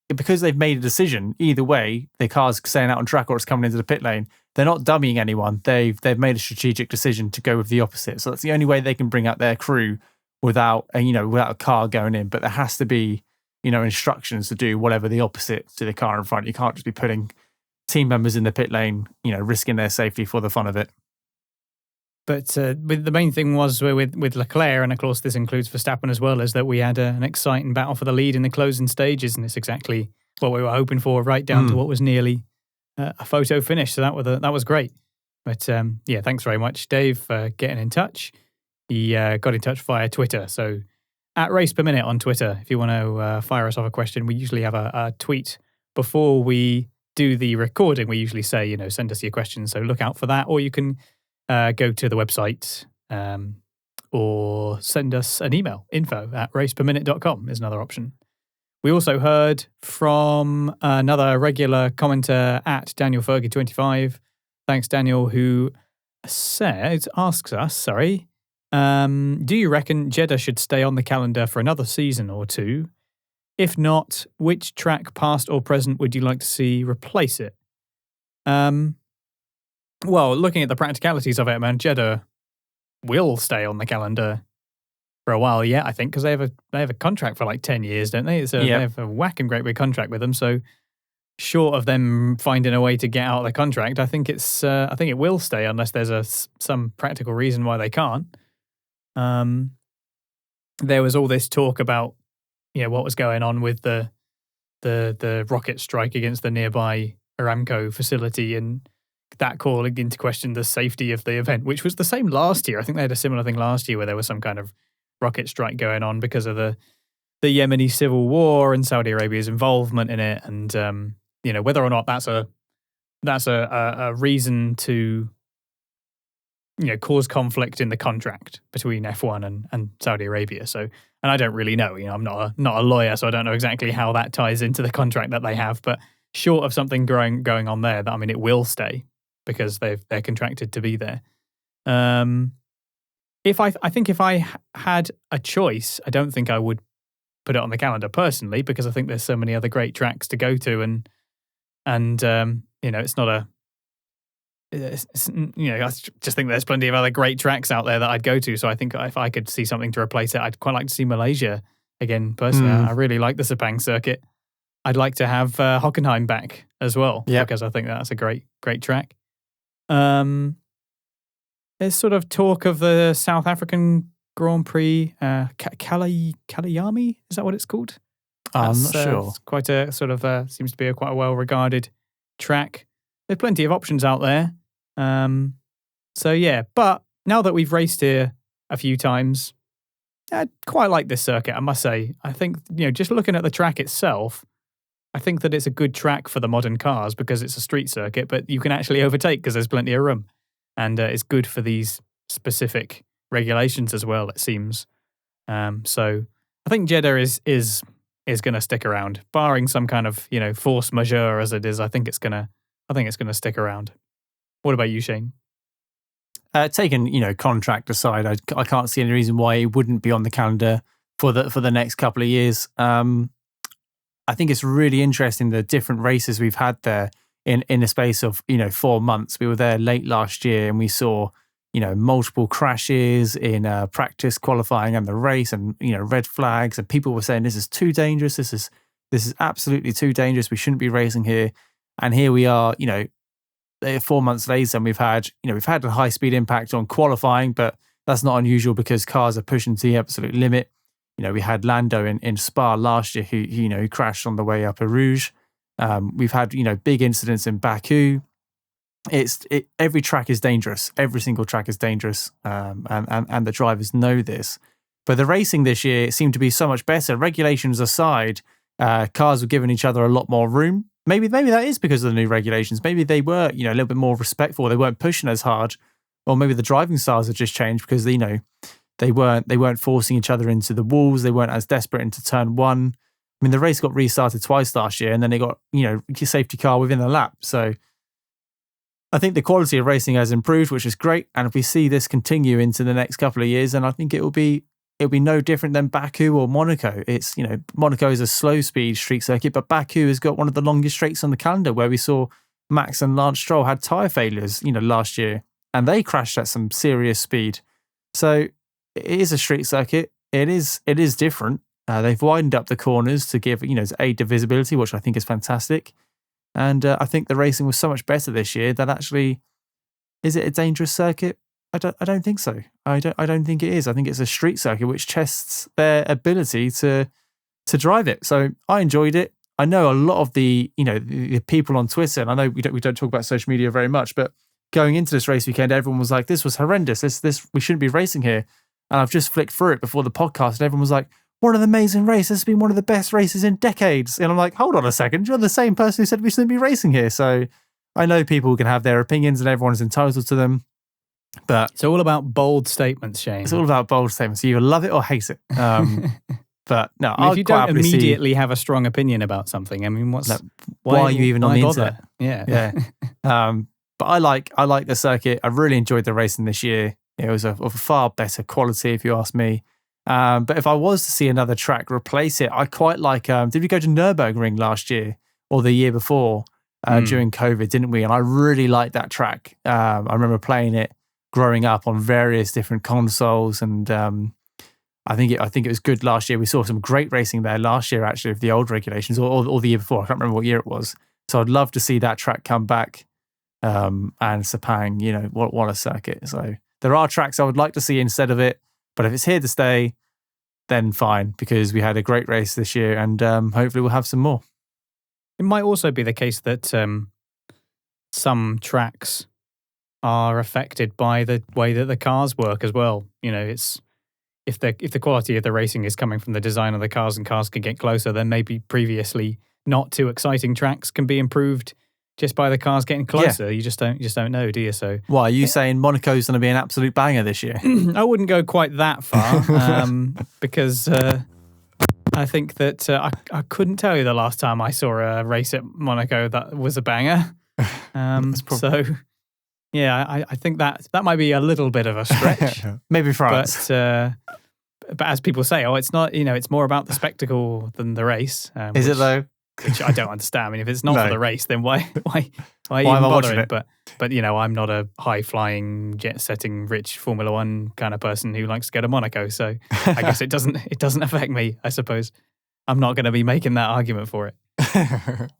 because they've made a decision. Either way, the car's staying out on track or it's coming into the pit lane. They're not dummying anyone. They've made a strategic decision to go with the opposite. So that's the only way they can bring out their crew without a car going in. But there has to be instructions to do whatever the opposite to the car in front. You can't just be putting team members in the pit lane, risking their safety for the fun of it. But the main thing was with Leclerc, and of course this includes Verstappen as well, is that we had an exciting battle for the lead in the closing stages, and it's exactly what we were hoping for, right down to what was nearly a photo finish. So that was great. But thanks very much, Dave, for getting in touch. He got in touch via Twitter. So at RacePerMinute on Twitter, if you want to fire us off a question. We usually have a tweet before we do the recording, we usually say, send us your questions. So look out for that. Or you can go to the website or send us an email. info@raceperminute.com is another option. We also heard from another regular commenter at Daniel Fergie25. Thanks, Daniel, who asks us, do you reckon Jeddah should stay on the calendar for another season or two? If not, which track, past or present, would you like to see replace it? Well, looking at the practicalities of it, man, Jeddah will stay on the calendar for a while yet, I think, because they have a contract for like 10 years, don't they? So They have a whacking great big contract with them. So short of them finding a way to get out of the contract, I think it will stay unless there's some practical reason why they can't. There was all this talk about what was going on with the rocket strike against the nearby Aramco facility, and that calling into question the safety of the event, which was the same last year. I think they had a similar thing last year where there was some kind of rocket strike going on because of the Yemeni civil war and Saudi Arabia's involvement in it, and whether or not that's a reason to cause conflict in the contract between F1 and Saudi Arabia. So, and I don't really know. I'm not a lawyer, so I don't know exactly how that ties into the contract that they have. But short of something going on there, it will stay because they're contracted to be there. I think if I had a choice, I don't think I would put it on the calendar personally, because I think there's so many other great tracks to go to, and it's not a. I just think there's plenty of other great tracks out there that I'd go to. So I think if I could see something to replace it, I'd quite like to see Malaysia again. Personally, I really like the Sepang circuit. I'd like to have Hockenheim back as well, because I think that's a great track. There's sort of talk of the South African Grand Prix, Kalayami, is that what it's called? I'm not sure. It's quite a sort of seems to be quite a well-regarded track. There's plenty of options out there. But now that we've raced here a few times, I quite like this circuit, I must say. I think, just looking at the track itself, I think that it's a good track for the modern cars because it's a street circuit, but you can actually overtake because there's plenty of room. And it's good for these specific regulations as well, it seems. So I think Jeddah is going to stick around, barring some kind of, force majeure as it is. I think it's going to stick around. What about you, Shane? Taking contract aside, I can't see any reason why it wouldn't be on the calendar for the next couple of years. I think it's really interesting the different races we've had there in the space of 4 months. We were there late last year and we saw multiple crashes in practice, qualifying, and the race, and red flags, and people were saying this is too dangerous. This is absolutely too dangerous. We shouldn't be racing here. And here we are, 4 months later, and we've had a high speed impact on qualifying, but that's not unusual because cars are pushing to the absolute limit. We had Lando in Spa last year who crashed on the way up a Rouge. We've had big incidents in Baku. Every track is dangerous. Every single track is dangerous, and the drivers know this. But the racing this year seemed to be so much better. Regulations aside, cars were giving each other a lot more room. Maybe that is because of the new regulations. Maybe they were, a little bit more respectful. They weren't pushing as hard, or maybe the driving styles had just changed because they weren't forcing each other into the walls. They weren't as desperate into turn one. I mean, the race got restarted twice last year, and then it got safety car within a lap. So I think the quality of racing has improved, which is great. And if we see this continue into the next couple of years, then I think it'll be no different than Baku or Monaco. It's, Monaco is a slow speed street circuit, but Baku has got one of the longest straights on the calendar, where we saw Max and Lance Stroll had tyre failures, last year, and they crashed at some serious speed. So it is a street circuit. It is different. They've widened up the corners to give, to aid the visibility, which I think is fantastic. And I think the racing was so much better this year that actually, is it a dangerous circuit? I don't think so. I don't think it is. I think it's a street circuit which tests their ability to drive it. So I enjoyed it. I know a lot of the people on Twitter, and I know we don't talk about social media very much, but going into this race weekend, everyone was like, "This was horrendous. This we shouldn't be racing here." And I've just flicked through it before the podcast, and everyone was like, what an amazing race. This has been one of the best races in decades. And I'm like, hold on a second. You're the same person who said we shouldn't be racing here. So I know people can have their opinions and everyone's entitled to them. But it's all about bold statements, Shane. It's all about bold statements. You either love it or hate it. But no, if you don't immediately have a strong opinion about something, I mean, why are you even on the internet? Yeah. But I like the circuit. I really enjoyed the racing this year. It was of a far better quality, if you ask me. But if I was to see another track replace it, I quite like. Did we go to Nürburgring last year or the year before during COVID? Didn't we? And I really liked that track. I remember playing it growing up on various different consoles, and I think it was good last year. We saw some great racing there last year, actually, of the old regulations, or the year before. I can't remember what year it was. So I'd love to see that track come back. And Sepang, what a circuit. So there are tracks I would like to see instead of it, but if it's here to stay, then fine, because we had a great race this year, and hopefully we'll have some more. It might also be the case that some tracks are affected by the way that the cars work as well. It's if the quality of the racing is coming from the design of the cars and cars can get closer, then maybe previously not too exciting tracks can be improved just by the cars getting closer. Yeah. You just don't know, do you? So why are you saying Monaco's going to be an absolute banger this year? I wouldn't go quite that far because I think that I couldn't tell you the last time I saw a race at Monaco that was a banger. So yeah, I think that might be a little bit of a stretch. Maybe France. But as people say, it's not, it's more about the spectacle than the race. Is it though? Which I don't understand. I mean, if it's not for the race, then why even bother it? But I'm not a high-flying, jet-setting, rich Formula One kind of person who likes to go to Monaco. So I guess it doesn't affect me, I suppose. I'm not going to be making that argument for it.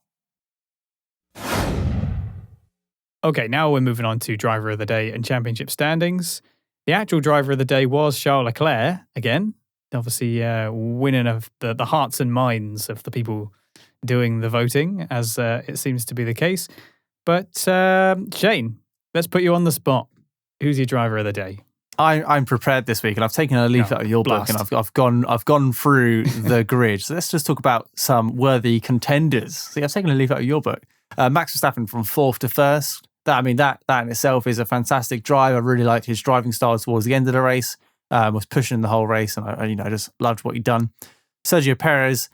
Okay, now we're moving on to driver of the day and championship standings. The actual driver of the day was Charles Leclerc again, obviously winning of the hearts and minds of the people doing the voting, as it seems to be the case. But Shane, let's put you on the spot. Who's your driver of the day? I'm prepared this week, and I've taken a leaf out of your book, and I've gone through the grid. So let's just talk about some worthy contenders. See, I've taken a leaf out of your book. Max Verstappen from 4th to 1st. That in itself is a fantastic drive. I really liked his driving style towards the end of the race. Was pushing the whole race, and I just loved what he'd done. Sergio Perez,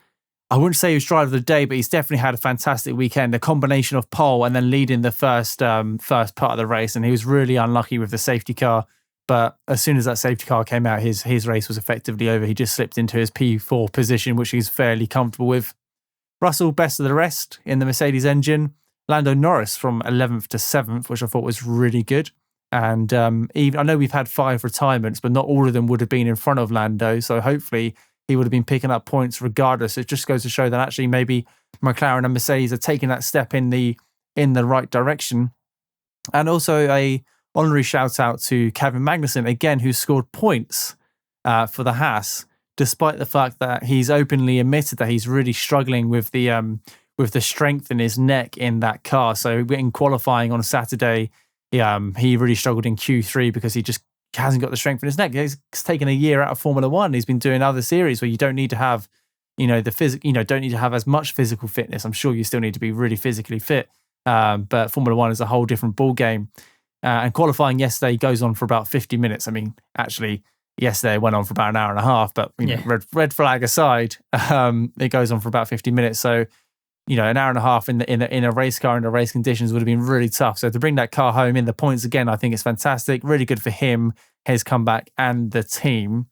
I wouldn't say he was driver of the day, but he's definitely had a fantastic weekend. A combination of pole and then leading the first part of the race, and he was really unlucky with the safety car. But as soon as that safety car came out, his race was effectively over. He just slipped into his P4 position, which he's fairly comfortable with. Russell, best of the rest in the Mercedes engine. Lando Norris from 11th to 7th, which I thought was really good. And even I know we've had 5 retirements, but not all of them would have been in front of Lando. So hopefully he would have been picking up points regardless. It just goes to show that actually maybe McLaren and Mercedes are taking that step in the right direction. And also a honorary shout out to Kevin Magnussen again, who scored points for the Haas, despite the fact that he's openly admitted that he's really struggling with the strength in his neck in that car. So in qualifying on Saturday, he really struggled in Q3 because he just hasn't got the strength in his neck. He's taken a year out of Formula One. He's been doing other series where you don't need to have, don't need to have as much physical fitness. I'm sure you still need to be really physically fit. But Formula One is a whole different ball game. And qualifying yesterday goes on for about 50 minutes. I mean, actually, yesterday it went on for about an hour and a half, but red flag aside, it goes on for about 50 minutes. So, an hour and a half in a race car under race conditions would have been really tough. So to bring that car home in the points again, I think it's fantastic. Really good for him, his comeback, and the team.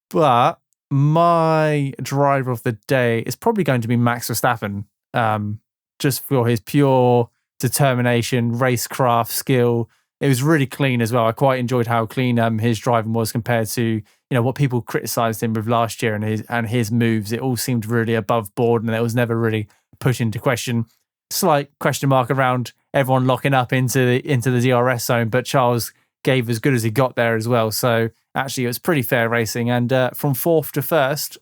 But my driver of the day is probably going to be Max Verstappen, just for his pure determination, racecraft, skill. It was really clean as well. I quite enjoyed how clean his driving was compared to what people criticised him with last year and his moves. It all seemed really above board, and it was never really put into question. Slight question mark around everyone locking up into the DRS zone, but Charles gave as good as he got there as well. So actually, it was pretty fair racing, and from 4th to 1st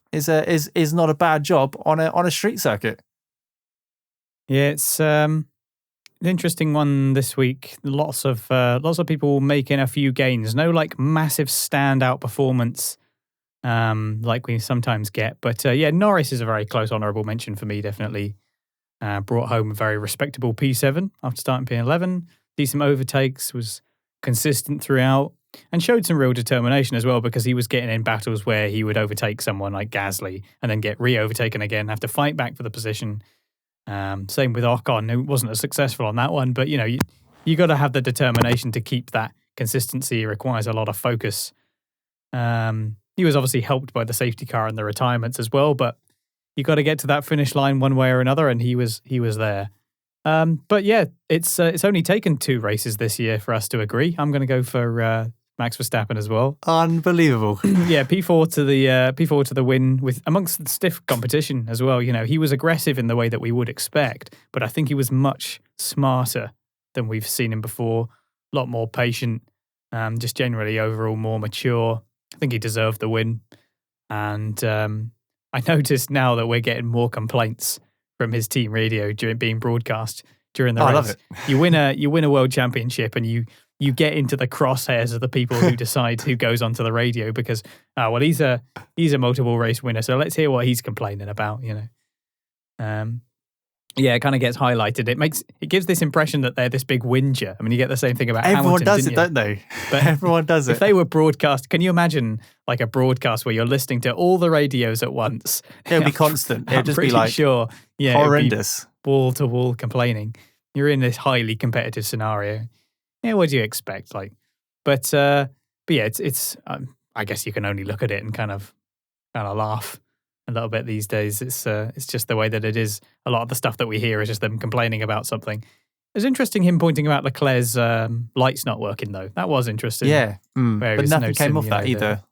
is not a bad job on a street circuit. Yeah, it's an interesting one this week. Lots of people making a few gains. No massive standout performance like we sometimes get. But Norris is a very close honourable mention for me, definitely. Brought home a very respectable P7 after starting P11. Decent overtakes, was consistent throughout, and showed some real determination as well, because he was getting in battles where he would overtake someone like Gasly and then get re-overtaken again, have to fight back for the position. Same with Ocon, who wasn't as successful on that one, but you got to have the determination to keep that consistency. It requires a lot of focus. He was obviously helped by the safety car and the retirements as well, but you got to get to that finish line one way or another, and he was there. But yeah, it's only taken 2 races this year for us to agree. I'm going to go for Max Verstappen as well. Unbelievable. Yeah, P4 to the win with amongst the stiff competition as well. He was aggressive in the way that we would expect, but I think he was much smarter than we've seen him before. A lot more patient, just generally overall more mature. I think he deserved the win, and I noticed now that we're getting more complaints from his team radio during being broadcast during the race. I love it. You win a world championship, and you get into the crosshairs of the people who decide who goes onto the radio because he's a multiple race winner, so let's hear what he's complaining about. It kind of gets highlighted. It gives this impression that they're this big whinger. I mean, you get the same thing about everyone Hamilton, does it, don't they? But everyone does it. If they were broadcast, can you imagine like a broadcast where you're listening to all the radios at once? It would be constant. It would just be like horrendous, wall to wall complaining. You're in this highly competitive scenario. Yeah, what do you expect? But yeah, it's. I guess you can only look at it and kind of laugh a little bit these days. It's just the way that it is. A lot of the stuff that we hear is just them complaining about something. It's interesting him pointing out Leclerc's lights not working though. That was interesting. Yeah, but nothing came off that either.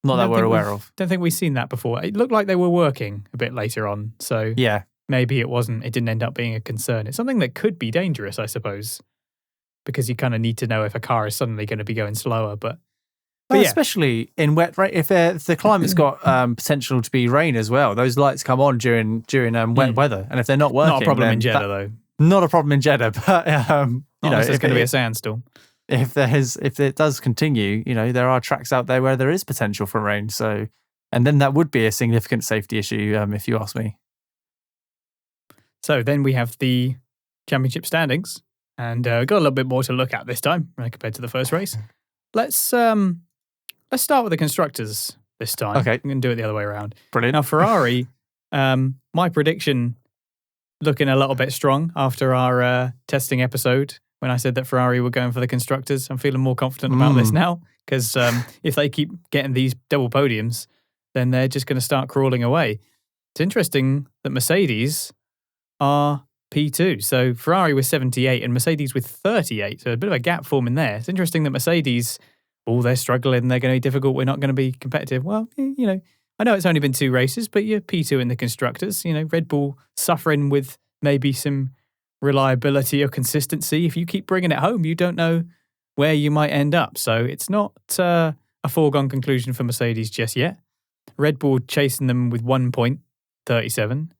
Not that we're aware of. Don't think we've seen that before. It looked like they were working a bit later on. So yeah, maybe it didn't end up being a concern. It's something that could be dangerous, I suppose, because you kind of need to know if a car is suddenly going to be going slower. But yeah. Especially in wet, right? If the climate's got potential to be rain as well, those lights come on during wet weather, and if they're not working, not a problem in Jeddah though. Not a problem in Jeddah, but if going to be a sandstorm. If it does continue, there are tracks out there where there is potential for rain. So, and then that would be a significant safety issue, if you ask me. So then we have the championship standings, and got a little bit more to look at this time compared to the first race. Let's start with the constructors this time. Okay, I'm going to do it the other way around. Brilliant. Now Ferrari, my prediction looking a little bit strong after our testing episode when I said that Ferrari were going for the constructors. I'm feeling more confident about this now because if they keep getting these double podiums, then they're just going to start crawling away. It's interesting that Mercedes are P2. So Ferrari with 78 and Mercedes with 38. So a bit of a gap forming there. It's interesting that Mercedes, they're struggling, they're going to be difficult, we're not going to be competitive. Well, I know it's only been 2 races, but you're P2 in the constructors. Red Bull suffering with maybe some reliability or consistency. If you keep bringing it home, you don't know where you might end up. So it's not a foregone conclusion for Mercedes just yet. Red Bull chasing them with 1 point, 37.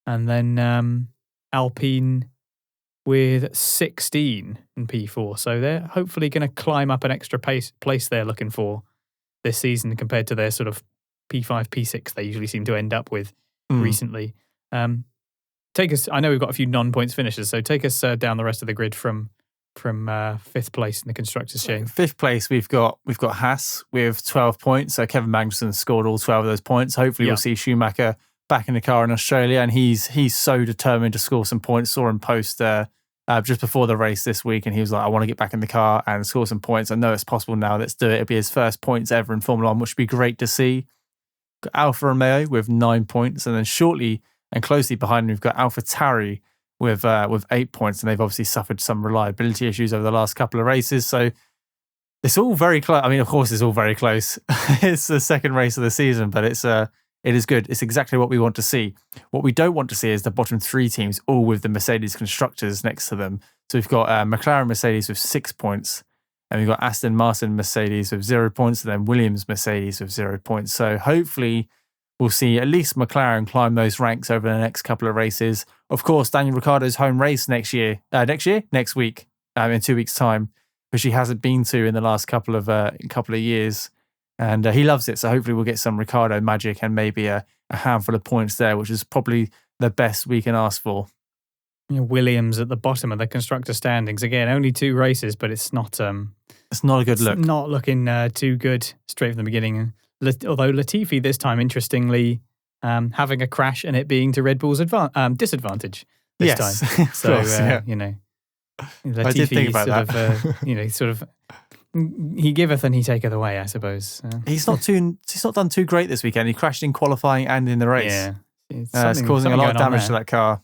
And then Alpine with 16 in P4. So they're hopefully going to climb up an extra place they're looking for this season compared to their sort of P5, P6 they usually seem to end up with recently. I know we've got a few non-points finishers, so take us down the rest of the grid from 5th place in the constructors chain. 5th place, we've got Haas with 12 points. So Kevin Magnussen scored all 12 of those points. Hopefully we'll see Schumacher back in the car in Australia, and he's so determined to score some points. Saw him post just before the race this week, and he was like, I want to get back in the car and score some points. I know it's possible now. Let's do it. It'll be his first points ever in Formula 1, which would be great to see. Got Alfa Romeo with 9 points, and then shortly and closely behind him, we've got AlphaTauri with 8 points, and they've obviously suffered some reliability issues over the last couple of races. So it's all very close. I mean, of course, it's all very close. It's the second race of the season, but it is good. It's exactly what we want to see. What we don't want to see is the bottom 3 teams all with the Mercedes constructors next to them. So we've got McLaren Mercedes with 6 points, and we've got Aston Martin Mercedes with 0 points, and then Williams Mercedes with 0 points. So hopefully we'll see at least McLaren climb those ranks over the next couple of races. Of course, Daniel Ricciardo's home race next week, in 2 weeks' time, which he hasn't been to in the last couple of years. And he loves it. So hopefully we'll get some Ricciardo magic and maybe a handful of points there, which is probably the best we can ask for. Williams at the bottom of the constructor standings. Again, only 2 races, but it's not a good look. It's not looking too good straight from the beginning. Although Latifi this time, interestingly, having a crash and it being to Red Bull's disadvantage this time. So, Latifi I did think about that. He giveth and he taketh away, I suppose. He's not done too great this weekend. He crashed in qualifying and in the race. Yeah, it's causing a lot of damage to that car.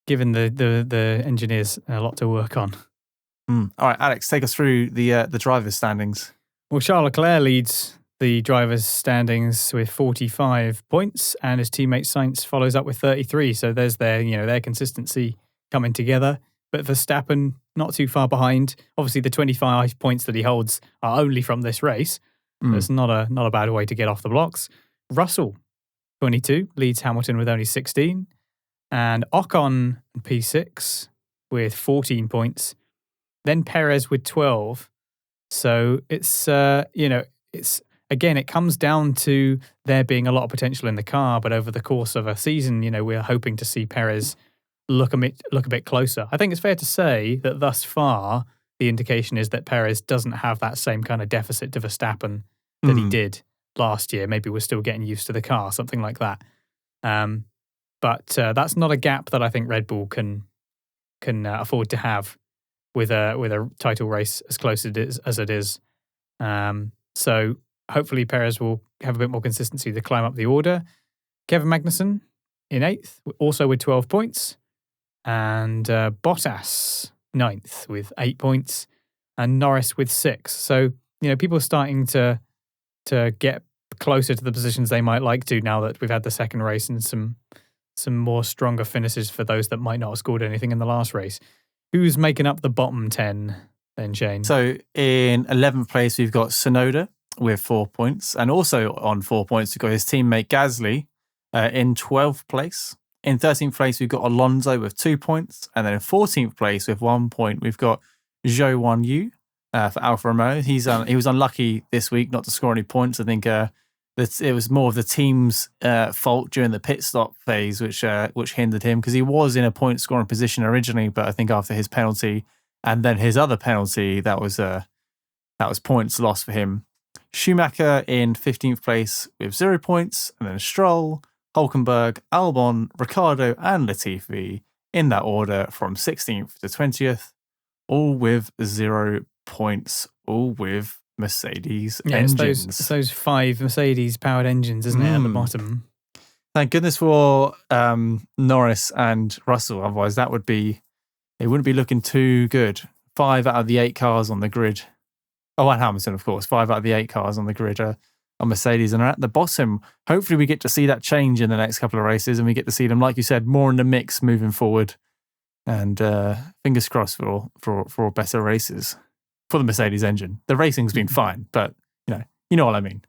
Giving the engineers a lot to work on. All right, Alex, take us through the drivers' standings. Well, Charles Leclerc leads the drivers' standings with 45 points, and his teammate Sainz follows up with 33. So there's their consistency coming together. But Verstappen, not too far behind. Obviously, the 25 points that he holds are only from this race. So it's not a bad way to get off the blocks. Russell, 22, leads Hamilton with only 16. And Ocon, P6, with 14 points. Then Perez with 12. So it's, it comes down to there being a lot of potential in the car. But over the course of a season, we're hoping to see Perez look a bit closer. I think it's fair to say that thus far, the indication is that Perez doesn't have that same kind of deficit to Verstappen that he did last year. Maybe we're still getting used to the car, something like that. But that's not a gap that I think Red Bull can afford to have with a title race as close as it is. So hopefully Perez will have a bit more consistency to climb up the order. Kevin Magnussen in 8th, also with 12 points. And Bottas 9th with 8 points. And Norris with 6. So, people are starting to get closer to the positions they might like to now that we've had the second race and some more stronger finishes for those that might not have scored anything in the last race. Who's making up the bottom 10 then, Shane? So in 11th place, we've got Tsunoda with 4 points. And also on 4 points, we've got his teammate Gasly in 12th place. In 13th place, we've got Alonso with 2 points. And then in 14th place with 1 point, we've got Zhou Guanyu for Alfa Romeo. He was unlucky this week not to score any points. I think it was more of the team's fault during the pit stop phase, which hindered him because he was in a point scoring position originally, but I think after his penalty and then his other penalty, that was points lost for him. Schumacher in 15th place with 0 points, and then Stroll, Hülkenberg, Albon, Ricciardo, and Latifi in that order from 16th to 20th, all with 0 points, all with Mercedes engines. It's those 5 Mercedes-powered engines, isn't it, at the bottom? Thank goodness for Norris and Russell. Otherwise, it wouldn't be looking too good. 5 out of the 8 cars on the grid. Oh, and Hamilton, of course. 5 out of the 8 cars on the grid are Mercedes and are at the bottom. Hopefully, we get to see that change in the next couple of races, and we get to see them, like you said, more in the mix moving forward. And fingers crossed for better races. For the Mercedes engine. The racing's been fine, but you know what I mean.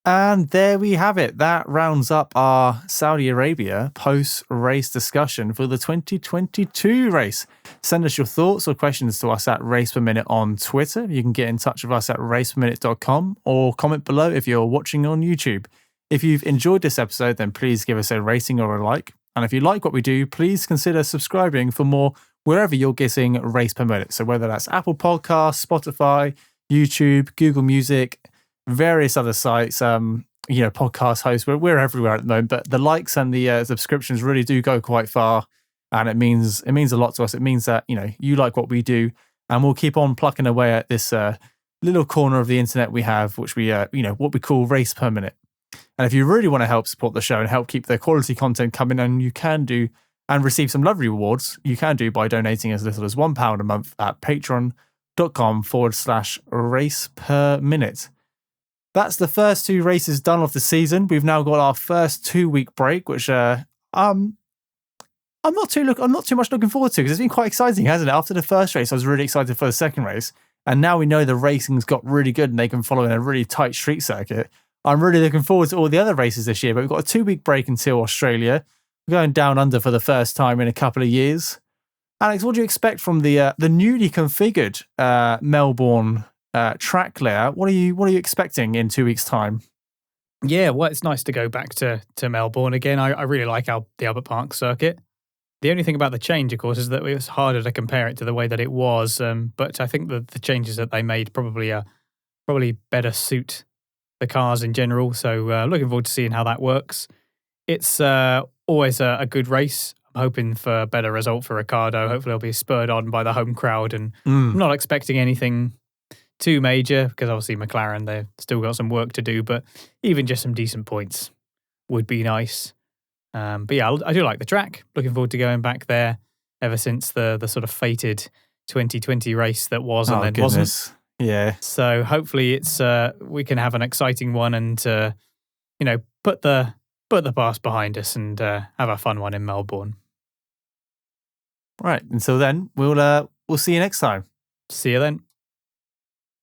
And there we have it. That rounds up our Saudi Arabia post-race discussion for the 2022 race. Send us your thoughts or questions to us at RacePerMinute on Twitter. You can get in touch with us at RacePerMinute.com or comment below if you're watching on YouTube. If you've enjoyed this episode, then please give us a rating or a like. And if you like what we do, please consider subscribing for more wherever you're getting RacePerMinute. So whether that's Apple Podcasts, Spotify, YouTube, Google Music, various other sites, podcast hosts, we're everywhere at the moment. But the likes and the subscriptions really do go quite far, and it means a lot to us. It means that you like what we do, and we'll keep on plucking away at this little corner of the internet we have, which we what we call RacePerMinute. And if you really want to help support the show and help keep the quality content coming, and you can do and receive some lovely rewards, you can do by donating as little as £1 a month at patreon.com/RacePerMinute. That's the first 2 races done of the season. We've now got our first 2-week break, which I'm not too much looking forward to because it's been quite exciting, hasn't it? After the first race, I was really excited for the second race, and now we know the racing's got really good and they can follow in a really tight street circuit. I'm really looking forward to all the other races this year, but we've got a 2-week break until Australia. We're going down under for the first time in a couple of years. Alex, what do you expect from the newly configured Melbourne track layout. What are you expecting in 2 weeks' time? Yeah, well, it's nice to go back to Melbourne again. I really like the Albert Park circuit. The only thing about the change, of course, is that it was harder to compare it to the way that it was. But I think that the changes that they made probably better suit the cars in general. So looking forward to seeing how that works. It's always a good race. I'm hoping for a better result for Ricciardo. Hopefully, he'll be spurred on by the home crowd, and I'm not expecting anything too major because obviously McLaren, they've still got some work to do, but even just some decent points would be nice. But yeah, I do like the track. Looking forward to going back there ever since the sort of fated 2020 race that was and then wasn't. Yeah. So hopefully it's we can have an exciting one and put the past behind us and have a fun one in Melbourne. Right. Until then, we'll see you next time. See you then.